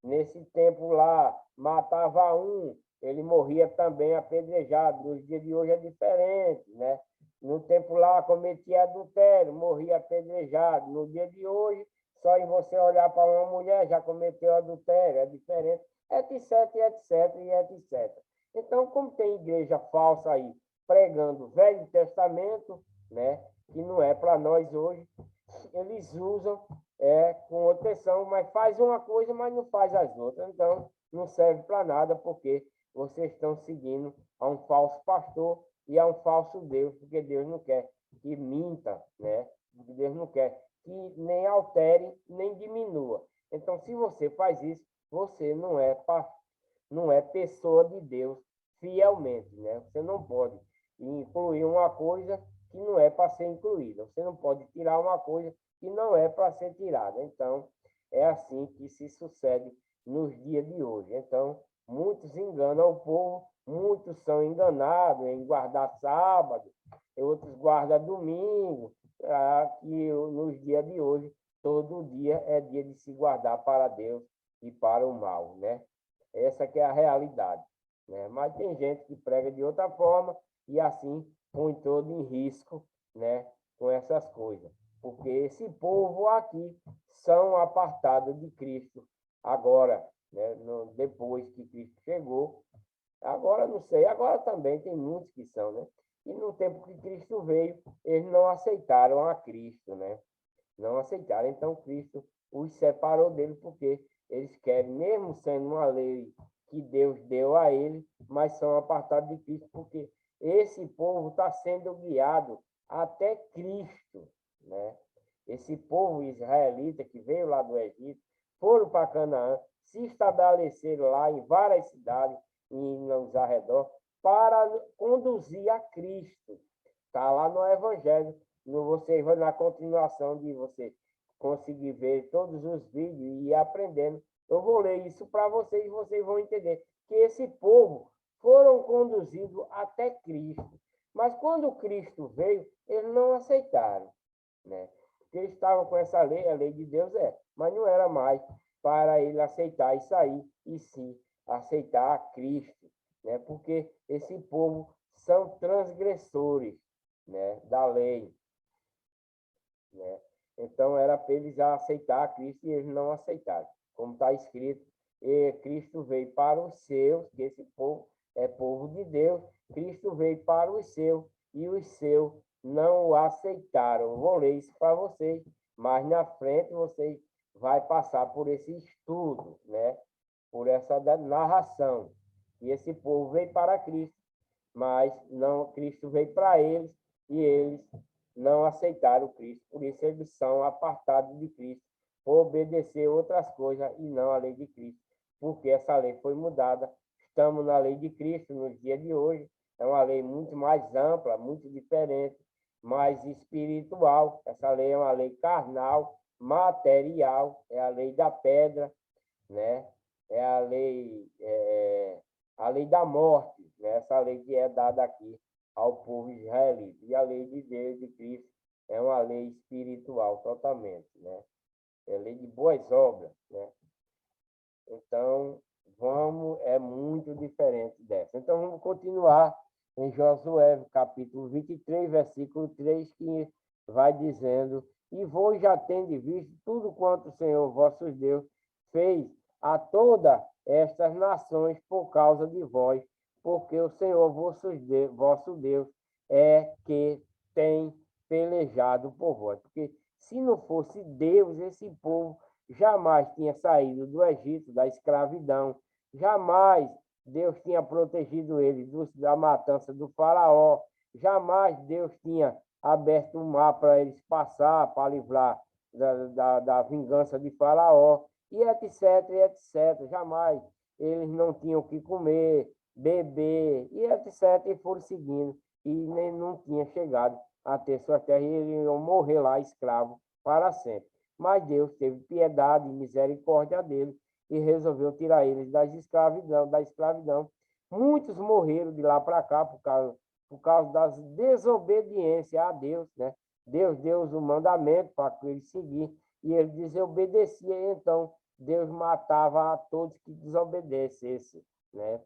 Speaker 1: Nesse tempo lá, matava um, ele morria também apedrejado. Nos dias de hoje é diferente, né? No tempo lá, cometia adultério, morria apedrejado. No dia de hoje, só em você olhar para uma mulher, já cometeu adultério, é diferente, etc, etc, e etc. Então, como tem igreja falsa aí, pregando o Velho Testamento, né? Que não é para nós hoje, eles usam com obtenção, mas faz uma coisa, mas não faz as outras. Então, não serve para nada, porque vocês estão seguindo a um falso pastor e a um falso Deus, porque Deus não quer que minta, né? Deus não quer que nem altere, nem diminua. Então, se você faz isso, você não é pessoa de Deus fielmente, né? Você não pode incluir uma coisa que não é para ser incluída. Você não pode tirar uma coisa que não é para ser tirada. Então, é assim que se sucede nos dias de hoje. Então, muitos enganam o povo, muitos são enganados em guardar sábado, outros guardam domingo, e nos dias de hoje, todo dia é dia de se guardar para Deus e para o mal, né? Essa que é a realidade, né? Mas tem gente que prega de outra forma e assim põe todo em risco, né? Com essas coisas. Porque esse povo aqui são apartados de Cristo agora, né? Depois que Cristo chegou. Agora não sei, agora também tem muitos que são, né? E no tempo que Cristo veio, eles não aceitaram a Cristo, né? Não aceitaram. Então Cristo os separou dele porque eles querem, mesmo sendo uma lei que Deus deu a eles, mas são apartados de Cristo porque esse povo está sendo guiado até Cristo, né? Esse povo israelita que veio lá do Egito, foram para Canaã, se estabeleceram lá em várias cidades e nos arredores para conduzir a Cristo. Está lá no Evangelho. Você vai na continuação de você conseguir ver todos os vídeos e ir aprendendo. Eu vou ler isso para vocês e vocês vão entender que esse povo foram conduzidos até Cristo. Mas quando Cristo veio, eles não aceitaram, né? Porque eles estavam com essa lei, a lei de Deus mas não era mais para ele aceitar e sair, e sim aceitar a Cristo, né? Porque esse povo são transgressores, né, da lei, né? Então era para eles aceitar a Cristo e eles não aceitaram. Como está escrito, Cristo veio para os seus, que esse povo é povo de Deus, Cristo veio para os seus e os seus não o aceitaram. Vou ler isso para vocês, mas na frente vocês vai passar por esse estudo, né? Por essa narração. E esse povo veio para Cristo, mas não, Cristo veio para eles e eles não aceitaram Cristo. Por isso eles são apartados de Cristo, por obedecer outras coisas e não a lei de Cristo. Porque essa lei foi mudada. Estamos na lei de Cristo nos dias de hoje. É uma lei muito mais ampla, muito diferente, mais espiritual. Essa lei é uma lei carnal, material, é a lei da pedra, né? É a lei da morte, né? Essa lei que é dada aqui ao povo israelita. E a lei de Deus, de Cristo, é uma lei espiritual totalmente, né? É a lei de boas obras, né? Então, é muito diferente dessa. Então, vamos continuar em Josué, capítulo 23, versículo 3, que vai dizendo: E vós já tendes visto tudo quanto o Senhor vosso Deus fez a todas estas nações por causa de vós, porque o Senhor vosso Deus é que tem pelejado por vós. Porque se não fosse Deus, esse povo jamais tinha saído do Egito, da escravidão, jamais Deus tinha protegido ele da matança do faraó, jamais Deus tinha aberto o mar para eles passar, para livrar da vingança de faraó, e etc, etc. Jamais eles não tinham o que comer, beber, e etc, e foram seguindo, e nem não tinha chegado a ter sua terra, e eles iam morrer lá escravo para sempre. Mas Deus teve piedade e misericórdia deles e resolveu tirar eles da escravidão. Muitos morreram de lá para cá por causa das desobediências a Deus, né? Deus deu o mandamento para eles seguir e ele desobedecia, então Deus matava a todos que desobedecessem, né?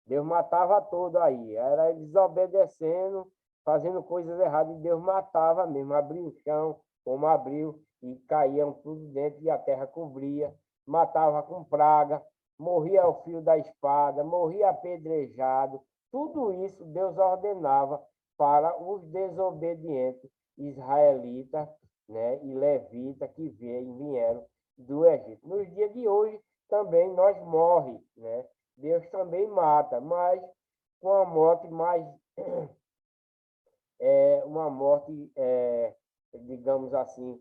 Speaker 1: Deus matava todo aí. Era eles desobedecendo, fazendo coisas erradas, e Deus matava mesmo. Abria o chão, como abriu, e caíam tudo dentro, e a terra cobria. Matava com praga, morria ao fio da espada, morria apedrejado. Tudo isso Deus ordenava para os desobedientes israelitas, né, e levitas que vieram do Egito. Nos dias de hoje, também nós morre, né? Deus também mata, mas com a morte mais uma morte, digamos assim,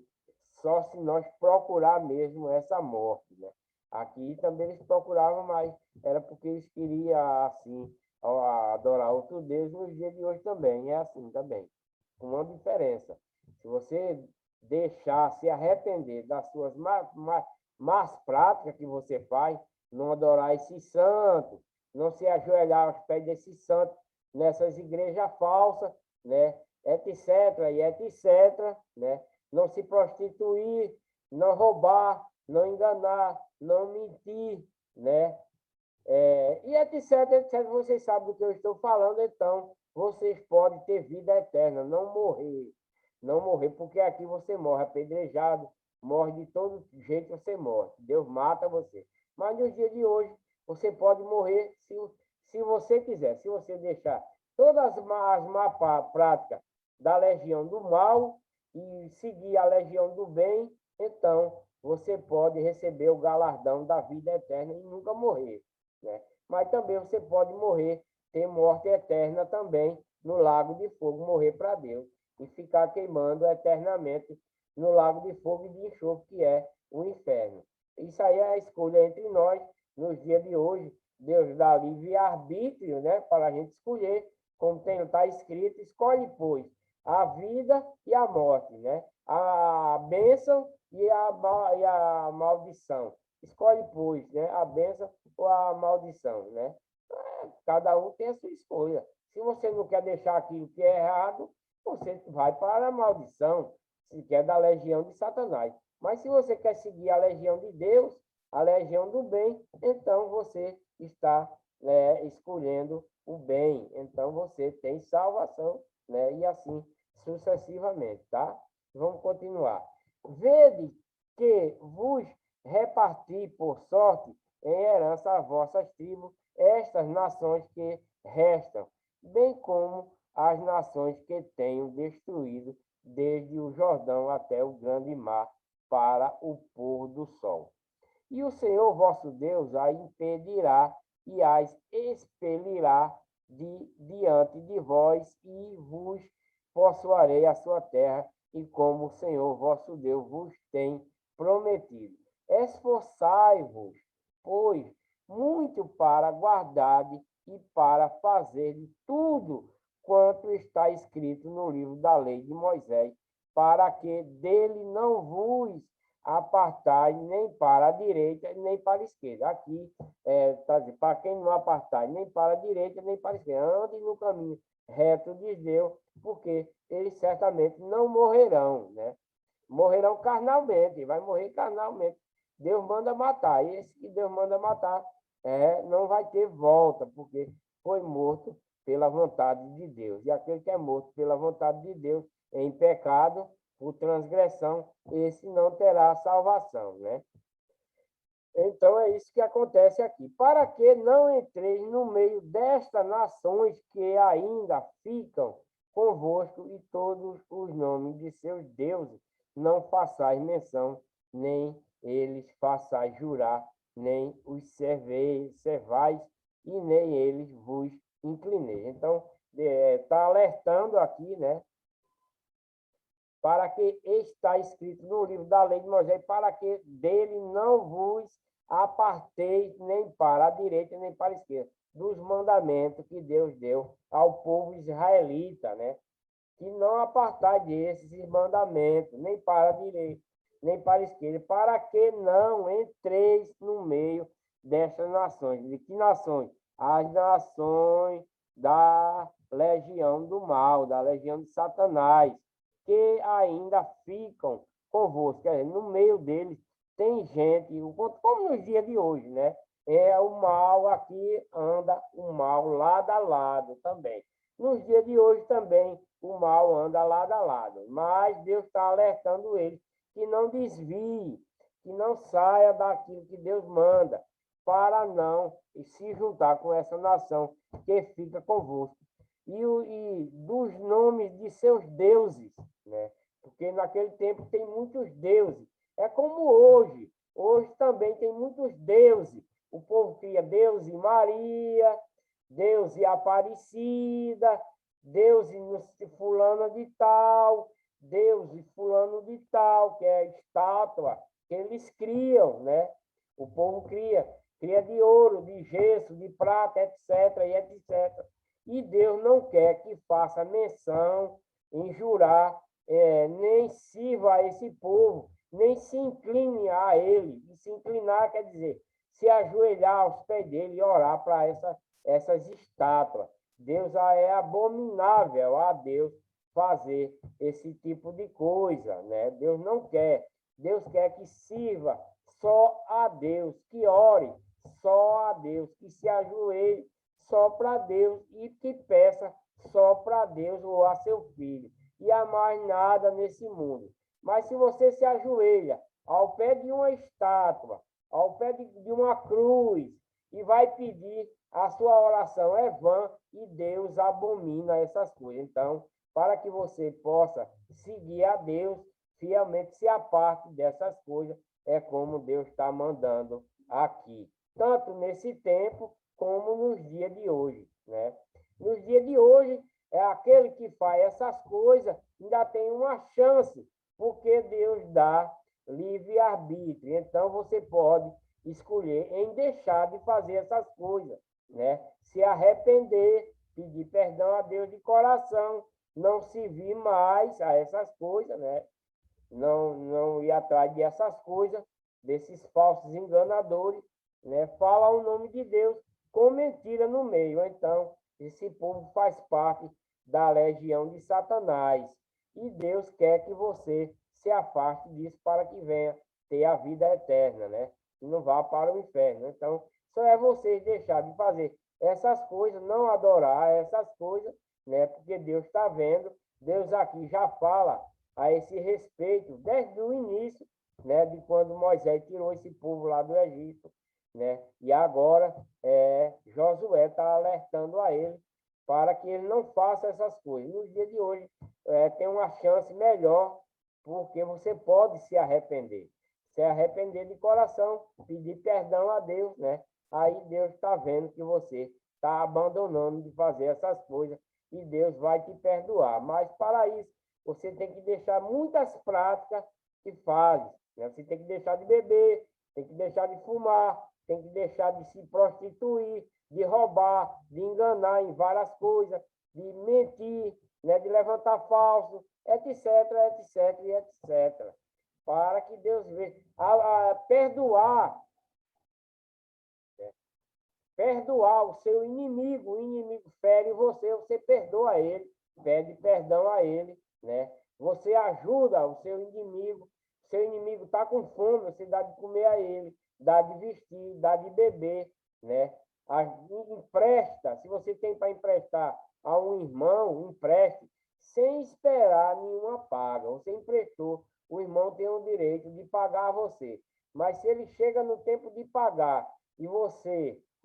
Speaker 1: só se nós procurar mesmo essa morte, né? Aqui também eles procuravam, mas era porque eles queriam, assim, adorar outro Deus. Nos dias de hoje também, é assim também, com uma diferença. Se você deixar se arrepender das suas más práticas que você faz, não adorar esse santo, não se ajoelhar aos pés desse santo nessas igrejas falsas, né? Etc, e etc, né? Não se prostituir, não roubar, não enganar, não mentir, né? E etc, etc. Vocês sabem do que eu estou falando, então vocês podem ter vida eterna, não morrer. Não morrer, porque aqui você morre apedrejado, morre de todo jeito, você morre. Deus mata você. Mas nos dias de hoje, você pode morrer se você quiser. Se você deixar todas as más práticas da legião do mal e seguir a legião do bem, então você pode receber o galardão da vida eterna e nunca morrer, né? Mas também você pode morrer, ter morte eterna também no lago de fogo, morrer para Deus e ficar queimando eternamente no lago de fogo e de enxofre, que é o inferno. Isso aí é a escolha entre nós nos dias de hoje. Deus dá livre-arbítrio, né, para a gente escolher, como está escrito, escolhe, pois, a vida e a morte, né? A bênção e a maldição. Escolhe, pois, né? A bênção ou a maldição, né? Cada um tem a sua escolha. Se você não quer deixar aquilo que é errado, você vai para a maldição, se quer da legião de Satanás. Mas se você quer seguir a legião de Deus, a legião do bem, então você está, né, escolhendo o bem. Então você tem salvação, né? E assim sucessivamente, tá? Vamos continuar. Vede que vos reparti por sorte em herança a vossas tribos, estas nações que restam, bem como as nações que tenho destruído, desde o Jordão até o grande mar, para o pôr do sol. E o Senhor vosso Deus a impedirá e as expelirá diante de vós, e vos possuarei a sua terra, e como o Senhor vosso Deus vos tem prometido. Esforçai-vos, pois, muito para guardar e para fazer tudo quanto está escrito no livro da lei de Moisés, para que dele não vos apartai nem para a direita nem para a esquerda. Aqui está dizendo, para quem não apartai nem para a direita nem para a esquerda, ande no caminho reto de Deus, porque eles certamente não morrerão, né? Morrerão carnalmente, vai morrer carnalmente. Deus manda matar. E esse que Deus manda matar não vai ter volta, porque foi morto pela vontade de Deus. E aquele que é morto pela vontade de Deus em pecado, por transgressão, esse não terá salvação, né? Então é isso que acontece aqui. Para que não entreis no meio destas nações que ainda ficam convosco, e todos os nomes de seus deuses não façais menção, nem eles façais jurar, nem os servais, e nem eles vos inclineis. Então, está alertando aqui, né? Para que está escrito no livro da lei de Moisés, para que dele não vos aparteis nem para a direita nem para a esquerda, dos mandamentos que Deus deu ao povo israelita, né? Que não apartai desses mandamentos, nem para a direita, nem para a esquerda, para que não entreis no meio destas nações. De que nações? As nações da legião do mal, da legião de Satanás, que ainda ficam convosco. Quer dizer, no meio deles tem gente, como nos dias de hoje, né? O mal aqui anda o mal lado a lado também. Nos dias de hoje também o mal anda lado a lado, mas Deus está alertando eles que não desvie, que não saia daquilo que Deus manda, para não se juntar com essa nação que fica convosco. E dos nomes de seus deuses, né? Porque naquele tempo tem muitos deuses. É como hoje. Hoje também tem muitos deuses. O povo cria Deus e Maria, Deus e Aparecida, Deus e fulano de tal, Deus e fulano de tal, que é a estátua que eles criam, né? O povo cria de ouro, de gesso, de prata, etc, e etc. E Deus não quer que faça menção em jurar, nem sirva a esse povo, nem se incline a ele. E se inclinar quer dizer se ajoelhar aos pés dele e orar para essas estátuas. Deus é abominável a Deus fazer esse tipo de coisa, né? Deus não quer. Deus quer que sirva só a Deus, que ore só a Deus, que se ajoelhe só para Deus e que peça só para Deus ou a seu filho. E a mais nada nesse mundo. Mas se você se ajoelha ao pé de uma estátua, ao pé de uma cruz, e vai pedir, a sua oração é vã e Deus abomina essas coisas. Então, para que você possa seguir a Deus, fielmente se aparte dessas coisas, é como Deus está mandando aqui. Tanto nesse tempo, como nos dias de hoje, né? Nos dias de hoje, é aquele que faz essas coisas, ainda tem uma chance, porque Deus dá livre-arbítrio. Então, você pode escolher em deixar de fazer essas coisas, né? Se arrepender, pedir perdão a Deus de coração, não servir mais a essas coisas, né? Não ir atrás dessas coisas, desses falsos enganadores, né? Fala o nome de Deus com mentira no meio. Então, esse povo faz parte da legião de Satanás. E Deus quer que você se afaste disso para que venha ter a vida eterna, né? E não vá para o inferno. Então, só é vocês deixar de fazer essas coisas, não adorar essas coisas, né? Porque Deus está vendo, Deus aqui já fala a esse respeito desde o início, né? De quando Moisés tirou esse povo lá do Egito, né? E agora Josué está alertando a ele para que ele não faça essas coisas. Nos dias de hoje tem uma chance melhor, porque você pode se arrepender. Se arrepender de coração, pedir perdão a Deus, né? Aí Deus está vendo que você está abandonando de fazer essas coisas e Deus vai te perdoar. Mas para isso, você tem que deixar muitas práticas que faz, né? Você tem que deixar de beber, tem que deixar de fumar, tem que deixar de se prostituir, de roubar, de enganar em várias coisas, de mentir, né? De levantar falso, etc, etc e etc. Para que Deus veja. Perdoar o seu inimigo, o inimigo fere você, você perdoa ele, pede perdão a ele, né? Você ajuda o seu inimigo está com fome, você dá de comer a ele, dá de vestir, dá de beber, né? Empresta, se você tem para emprestar a um irmão, empreste, sem esperar nenhuma paga. Você emprestou, o irmão tem o direito de pagar a você. Mas se ele chega no tempo de pagar e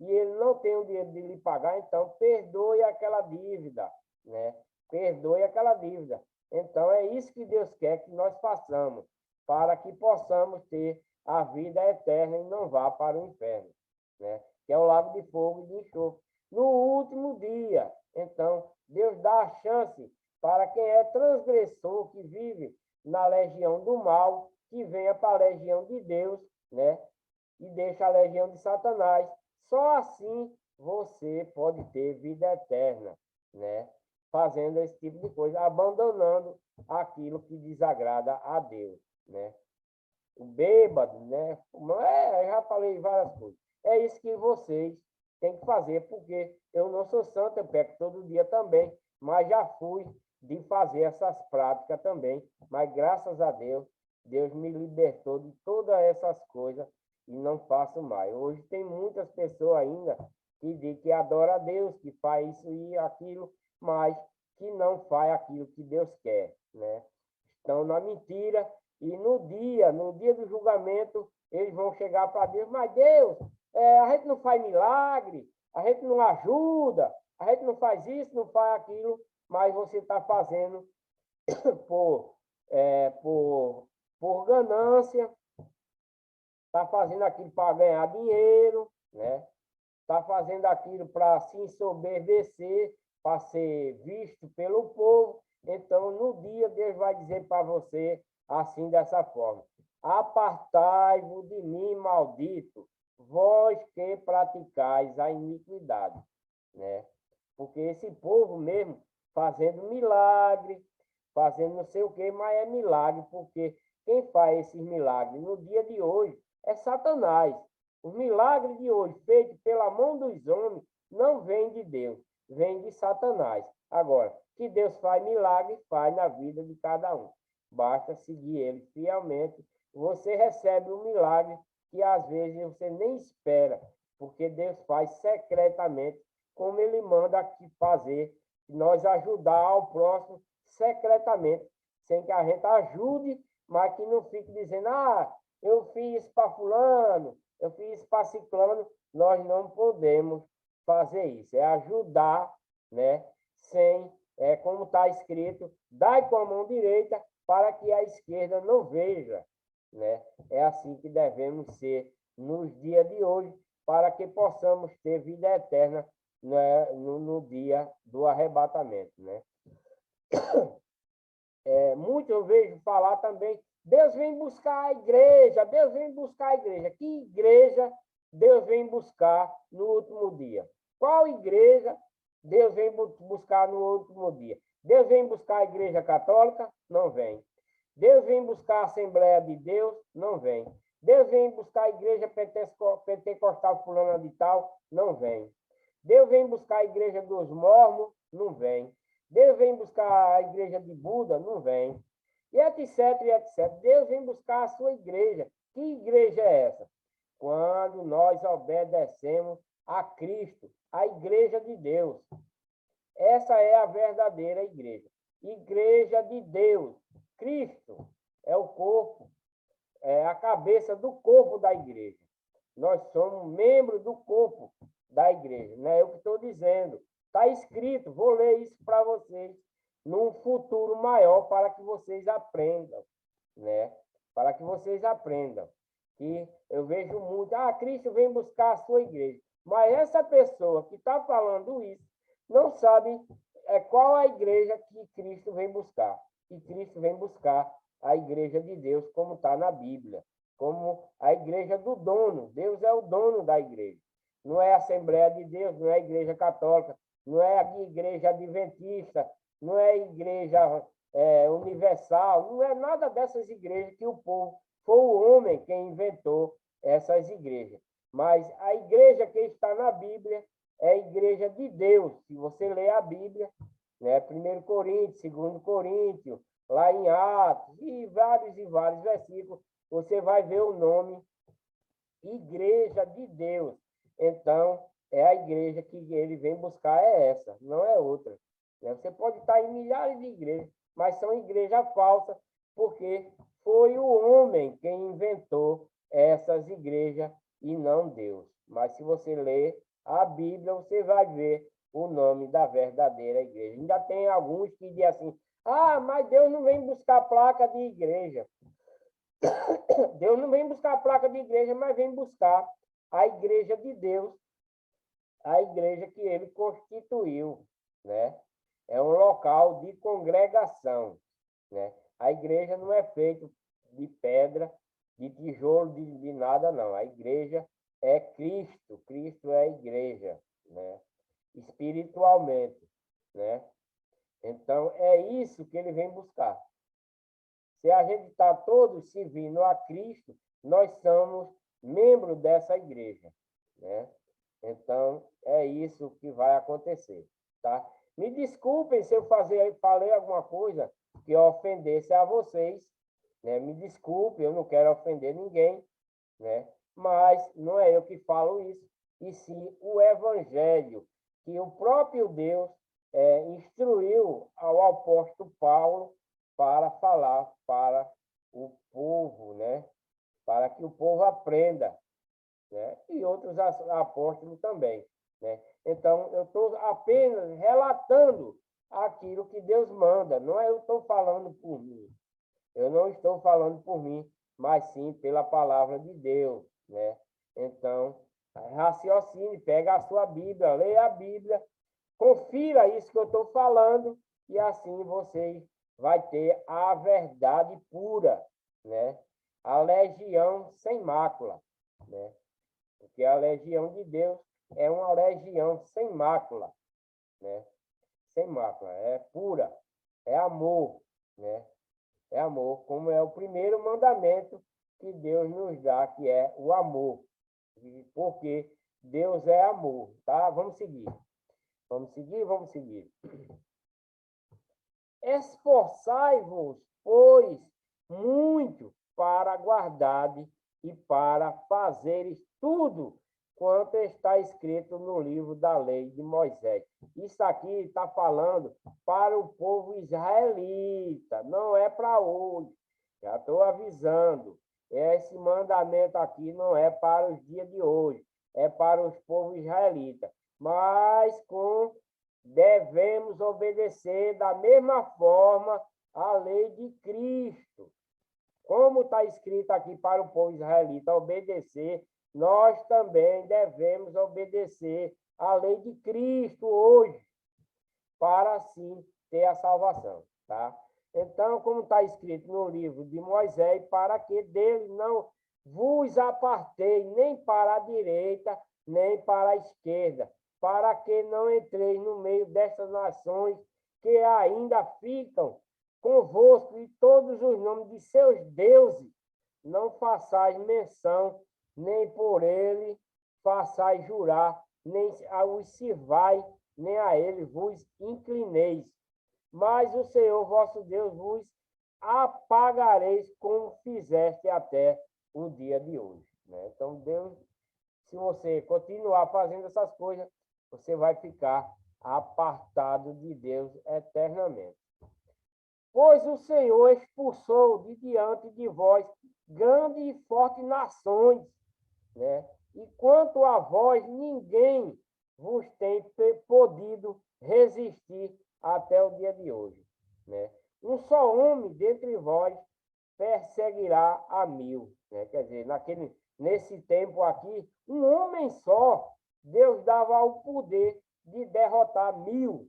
Speaker 1: ele não tem o dinheiro de lhe pagar, então perdoe aquela dívida, né? Perdoe aquela dívida. Então é isso que Deus quer que nós façamos, para que possamos ter a vida eterna e não vá para o inferno, né? Que é o lago de fogo e de enxofre. No último dia, então, Deus dá a chance para quem é transgressor, que vive na legião do mal, que venha para a legião de Deus, né? E deixa a legião de Satanás. Só assim você pode ter vida eterna, né? Fazendo esse tipo de coisa, abandonando aquilo que desagrada a Deus, né? O bêbado, né? Eu já falei várias coisas. É isso que vocês têm que fazer, porque eu não sou santo, eu peco todo dia também, mas já fui de fazer essas práticas também. Mas graças a Deus, Deus me libertou de todas essas coisas e não faço mais. Hoje tem muitas pessoas ainda que dizem que adora a Deus, que faz isso e aquilo, mas que não faz aquilo que Deus quer, né? Estão na mentira e no dia do julgamento, eles vão chegar para Deus, mas Deus, a gente não faz milagre, a gente não ajuda, a gente não faz isso, não faz aquilo, mas você está fazendo por, por ganância, está fazendo aquilo para ganhar dinheiro, né? Está fazendo aquilo para se ensoberbecer, para ser visto pelo povo. Então, no dia, Deus vai dizer para você assim, dessa forma: apartai-vos de mim, maldito, vós que praticais a iniquidade, né? Porque esse povo mesmo fazendo milagre, fazendo não sei o quê, mas é milagre, porque quem faz esses milagres no dia de hoje é Satanás. Os milagres de hoje, feitos pela mão dos homens, não vêm de Deus, vêm de Satanás. Agora, que Deus faz milagre, faz na vida de cada um. Basta seguir ele fielmente. Você recebe um milagre que às vezes você nem espera, porque Deus faz secretamente, como ele manda aqui fazer, nós ajudar ao próximo secretamente, sem que a gente ajude, mas que não fique dizendo, eu fiz para fulano, eu fiz para ciclano. Nós não podemos fazer isso, é ajudar, né? Sem, como está escrito, dai com a mão direita para que a esquerda não veja, né? É assim que devemos ser nos dias de hoje, para que possamos ter vida eterna, né, no dia do arrebatamento, né? Muito eu vejo falar também, Deus vem buscar a igreja, Deus vem buscar a igreja. Que igreja Deus vem buscar no último dia? Qual igreja Deus vem buscar no último dia? Deus vem buscar a igreja católica? Não vem. Deus vem buscar a Assembleia de Deus? Não vem. Deus vem buscar a igreja pentecostal fulana de tal? Não vem. Deus vem buscar a igreja dos mormons? Não vem. Deus vem buscar a igreja de Buda? Não vem. E etc, e etc. Deus vem buscar a sua igreja. Que igreja é essa? Quando nós obedecemos a Cristo, a igreja de Deus. Essa é a verdadeira igreja. Igreja de Deus. Cristo é o corpo, é a cabeça do corpo da igreja. Nós somos membros do corpo da igreja. Não é eu que estou dizendo. Está escrito, vou ler isso para vocês num futuro maior, para que vocês aprendam, né? Para que vocês aprendam. Que eu vejo muito, Cristo vem buscar a sua igreja. Mas essa pessoa que está falando isso não sabe qual a igreja que Cristo vem buscar. E Cristo vem buscar a igreja de Deus, como está na Bíblia, como a igreja do dono. Deus é o dono da igreja. Não é a Assembleia de Deus, não é a igreja católica, não é a igreja adventista, não é a igreja universal, não é nada dessas igrejas que o povo, foi o homem quem inventou essas igrejas. Mas a igreja que está na Bíblia é a igreja de Deus. Se você ler a Bíblia, né, 1 Coríntios, 2 Coríntios, lá em Atos, e vários versículos, você vai ver o nome Igreja de Deus. Então, é a igreja que ele vem buscar, é essa, não é outra. Você pode estar em milhares de igrejas, mas são igrejas falsas, porque foi o homem quem inventou essas igrejas e não Deus. Mas se você ler a Bíblia, você vai ver o nome da verdadeira igreja. Ainda tem alguns que dizem assim, mas Deus não vem buscar placa de igreja. Deus não vem buscar a placa de igreja, mas vem buscar a igreja de Deus, a igreja que ele constituiu, né? É um local de congregação, né? A igreja não é feita de pedra, de tijolo, de nada, não. A igreja é Cristo, Cristo é a igreja, né? Espiritualmente, né? Então, é isso que ele vem buscar. Se a gente está todos servindo a Cristo, nós somos membros dessa igreja, né? Então, é isso que vai acontecer, tá? Me desculpem se eu falei alguma coisa que ofendesse a vocês, né? Me desculpe, eu não quero ofender ninguém, né? Mas não é eu que falo isso, e sim o Evangelho, que o próprio Deus instruiu ao apóstolo Paulo para falar para o povo, né? Para que o povo aprenda, né? E outros apóstolos também, né? Então, eu estou apenas relatando aquilo que Deus manda, não é eu estou falando por mim. Eu não estou falando por mim, mas sim pela palavra de Deus, né? Então, raciocine, pega a sua Bíblia, leia a Bíblia, confira isso que eu estou falando e assim você vai ter a verdade pura, né? A legião sem mácula, né? Porque a legião de Deus é uma legião sem mácula, né? Sem mácula, é pura, é amor, né? É amor, como é o primeiro mandamento que Deus nos dá, que é o amor. Porque Deus é amor, tá? Vamos seguir. Vamos seguir, vamos seguir. Esforçai-vos, pois, muito para guardar e para fazeres tudo quanto está escrito no livro da lei de Moisés. Isso aqui está falando para o povo israelita, não é para hoje. Já estou avisando. Esse mandamento aqui não é para os dias de hoje, é para os povos israelitas. Mas devemos obedecer da mesma forma a lei de Cristo. Como está escrito aqui para o povo israelita obedecer, nós também devemos obedecer a lei de Cristo hoje, para assim ter a salvação, tá? Então, como está escrito no livro de Moisés, para que dele não vos apartei nem para a direita, nem para a esquerda, para que não entreis no meio destas nações que ainda ficam convosco e todos os nomes de seus deuses não façais menção, nem por ele façais jurar, nem os sirvai, nem a ele vos inclineis. Mas o Senhor vosso Deus vos apagareis como fizeste até o dia de hoje. Né? Então, Deus, se você continuar fazendo essas coisas, você vai ficar apartado de Deus eternamente. Pois o Senhor expulsou de diante de vós grandes e fortes nações, né? E quanto a vós, ninguém vos tem podido resistir até o dia de hoje, né? Um só homem dentre vós perseguirá a mil, né? Quer dizer, nesse tempo aqui, um homem só, Deus dava o poder de derrotar 1000,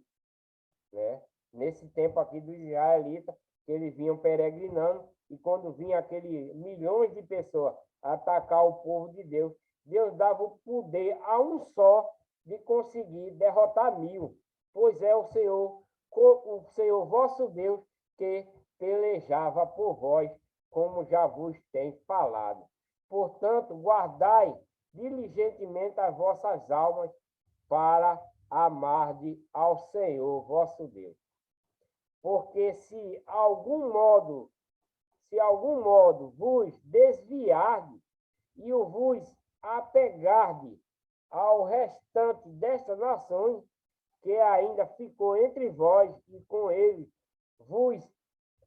Speaker 1: né? Nesse tempo aqui dos israelitas, que eles vinham peregrinando, e quando vinha aqueles milhões de pessoas atacar o povo de Deus, Deus dava o poder a um só de conseguir derrotar 1000, pois é o Senhor vosso Deus que pelejava por vós, como já vos tem falado. Portanto, guardai diligentemente as vossas almas para amarde ao Senhor vosso Deus. Porque se algum modo vos desviarde e o vos apegarde ao restante destas nações que ainda ficou entre vós e com eles vos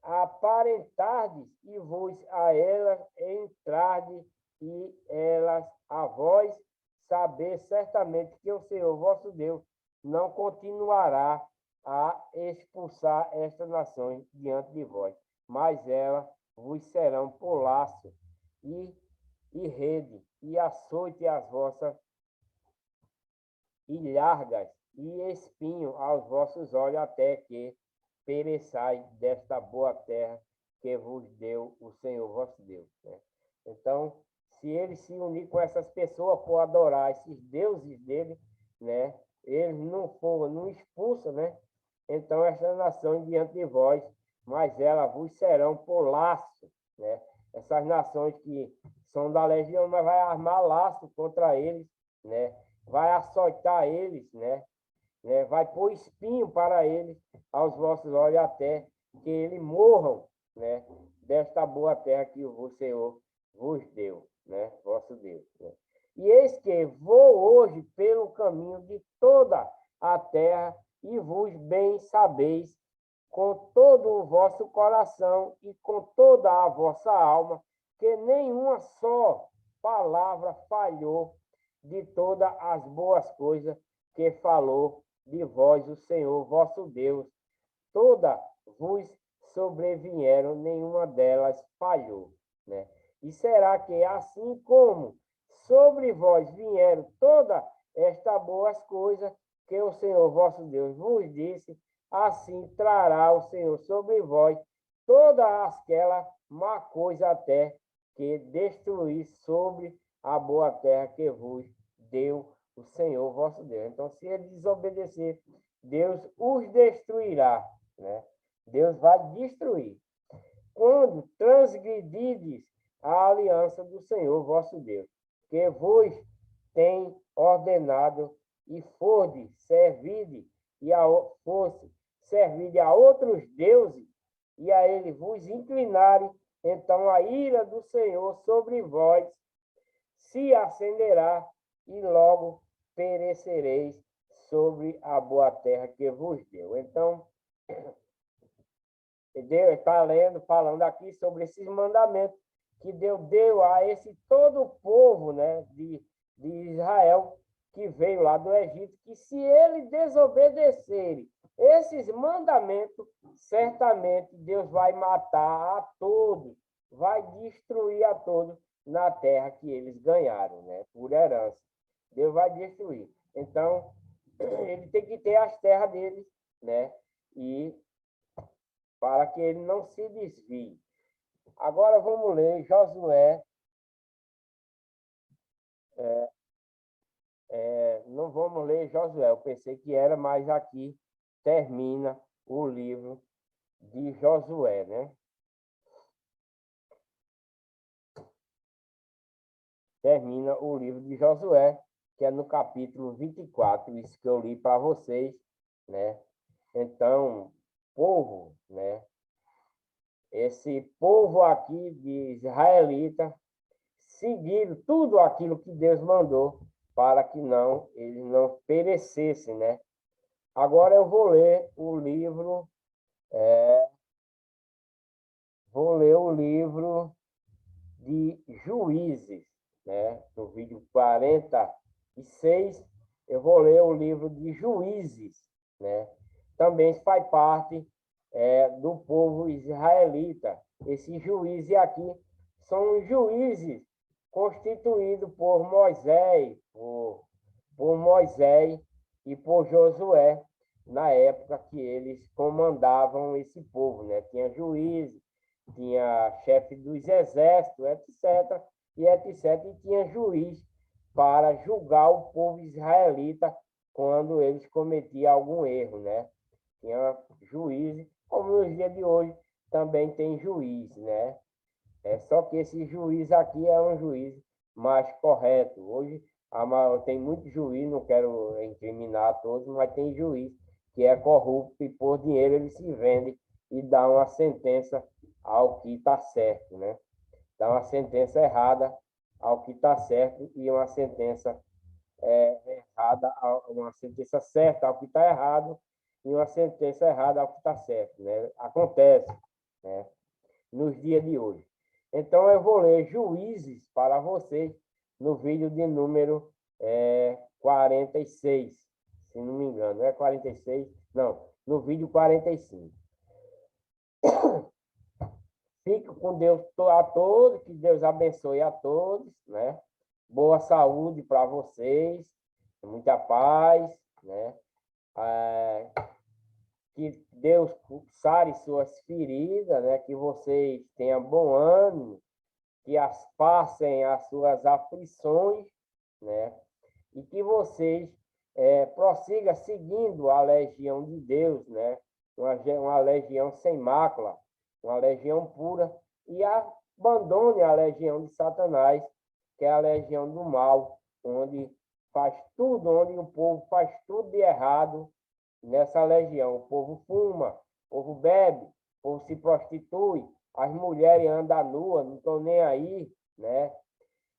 Speaker 1: aparentardes e vos a elas entrardes e elas a vós, saber certamente que o Senhor vosso Deus não continuará a expulsar estas nações diante de vós, mas elas vos serão por laço e rede, e açoite as vossas ilhargas, e espinho aos vossos olhos, até que pereçais desta boa terra que vos deu o Senhor vosso Deus. Né? Então, se ele se unir com essas pessoas for adorar esses deuses dele, né? Eles não expulsam, né? Então, estas nações diante de vós, mas elas vos serão por laço, né? Essas nações que são da legião, mas vai armar laço contra eles, né? Vai açoitar eles, né? Vai pôr espinho para eles aos vossos olhos até que eles morram, né? desta boa terra que o Senhor vos deu, né? Vosso Deus. Né? E eis que vou hoje pelo caminho de toda a terra, e vos bem sabeis, com todo o vosso coração e com toda a vossa alma, que nenhuma só palavra falhou de todas as boas coisas que falou de vós o Senhor vosso Deus. Toda vos sobrevieram, nenhuma delas falhou. Né? E será que assim como sobre vós vieram todas estas boas coisas que o Senhor vosso Deus vos disse, assim trará o Senhor sobre vós toda aquela má coisa até que destruir sobre a boa terra que vos deu o Senhor vosso Deus. Então, se ele desobedecer, Deus os destruirá, né? Deus vai destruir. Quando transgredides a aliança do Senhor vosso Deus, que vos tem ordenado, e fosse servide a outros deuses, e a ele vos inclinarem, então a ira do Senhor sobre vós se acenderá, e logo perecereis sobre a boa terra que vos deu. Então, Deus está falando aqui sobre esses mandamentos que Deus deu a esse todo o povo, né, de Israel, que veio lá do Egito, que se ele desobedecerem esses mandamentos, certamente Deus vai matar a todos, vai destruir a todos na terra que eles ganharam, né, por herança. Deus vai destruir. Então, ele tem que ter as terras deles, né, e para que ele não se desvie. Agora vamos ler Josué. Não vamos ler Josué, eu pensei que era, mas aqui termina o livro de Josué, né? Termina o livro de Josué, que é no capítulo 24, isso que eu li para vocês, né? Então, povo, né? Esse povo aqui de israelita seguiram tudo aquilo que Deus mandou para que eles não perecessem, né? Agora eu vou ler o livro de Juízes, né? No vídeo 46, eu vou ler o livro de Juízes, né? Também faz parte do povo israelita. Esses juízes aqui são juízes constituídos por Moisés, por Moisés e por Josué, na época que eles comandavam esse povo, né? Tinha juízes, tinha chefe dos exércitos, etc., e etc., e tinha juiz para julgar o povo israelita quando eles cometiam algum erro, né? Tinha juízes, como nos dias de hoje também tem juiz, né? Só que esse juiz aqui é um juiz mais correto. Hoje tem muito juiz, não quero incriminar todos, mas tem juiz que é corrupto e por dinheiro ele se vende e dá uma sentença ao que está certo, né? Dá uma sentença errada ao que está certo e uma sentença errada, uma sentença certa ao que está errado e uma sentença errada ao que está certo, né? Acontece, né? Nos dias de hoje. Então, eu vou ler Juízes para vocês no vídeo de número 46, se não me engano. Não é 46? Não, no vídeo 45. Fique com Deus a todos, que Deus abençoe a todos, né? Boa saúde para vocês, muita paz, né? Que Deus sare suas feridas, né? Que vocês tenham bom ânimo, que passem as suas aflições, né? E que vocês prossigam seguindo a legião de Deus, né? Uma legião sem mácula, uma legião pura, e abandone a legião de Satanás, que é a legião do mal, onde o povo faz tudo de errado nessa legião. O povo fuma, o povo bebe, o povo se prostitui, as mulheres andam nuas, não estão nem aí, né?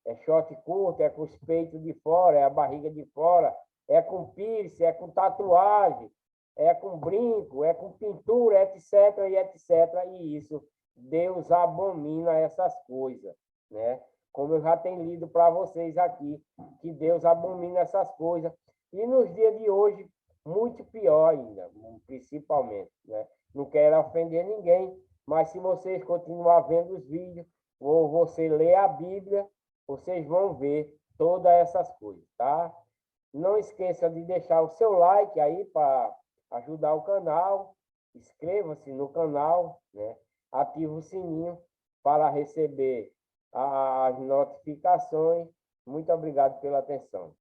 Speaker 1: É short curto, é com os peitos de fora, é a barriga de fora, é com piercing, é com tatuagem, é com brinco, é com pintura, etc, e etc. E isso, Deus abomina essas coisas, né? Como eu já tenho lido para vocês aqui, que Deus abomina essas coisas. E nos dias de hoje, muito pior ainda, principalmente, né? Não quero ofender ninguém, mas se vocês continuar vendo os vídeos, ou você ler a Bíblia, vocês vão ver todas essas coisas, tá? Não esqueça de deixar o seu like aí para ajudar o canal. Inscreva-se no canal, né? Ative o sininho para receber as notificações. Muito obrigado pela atenção.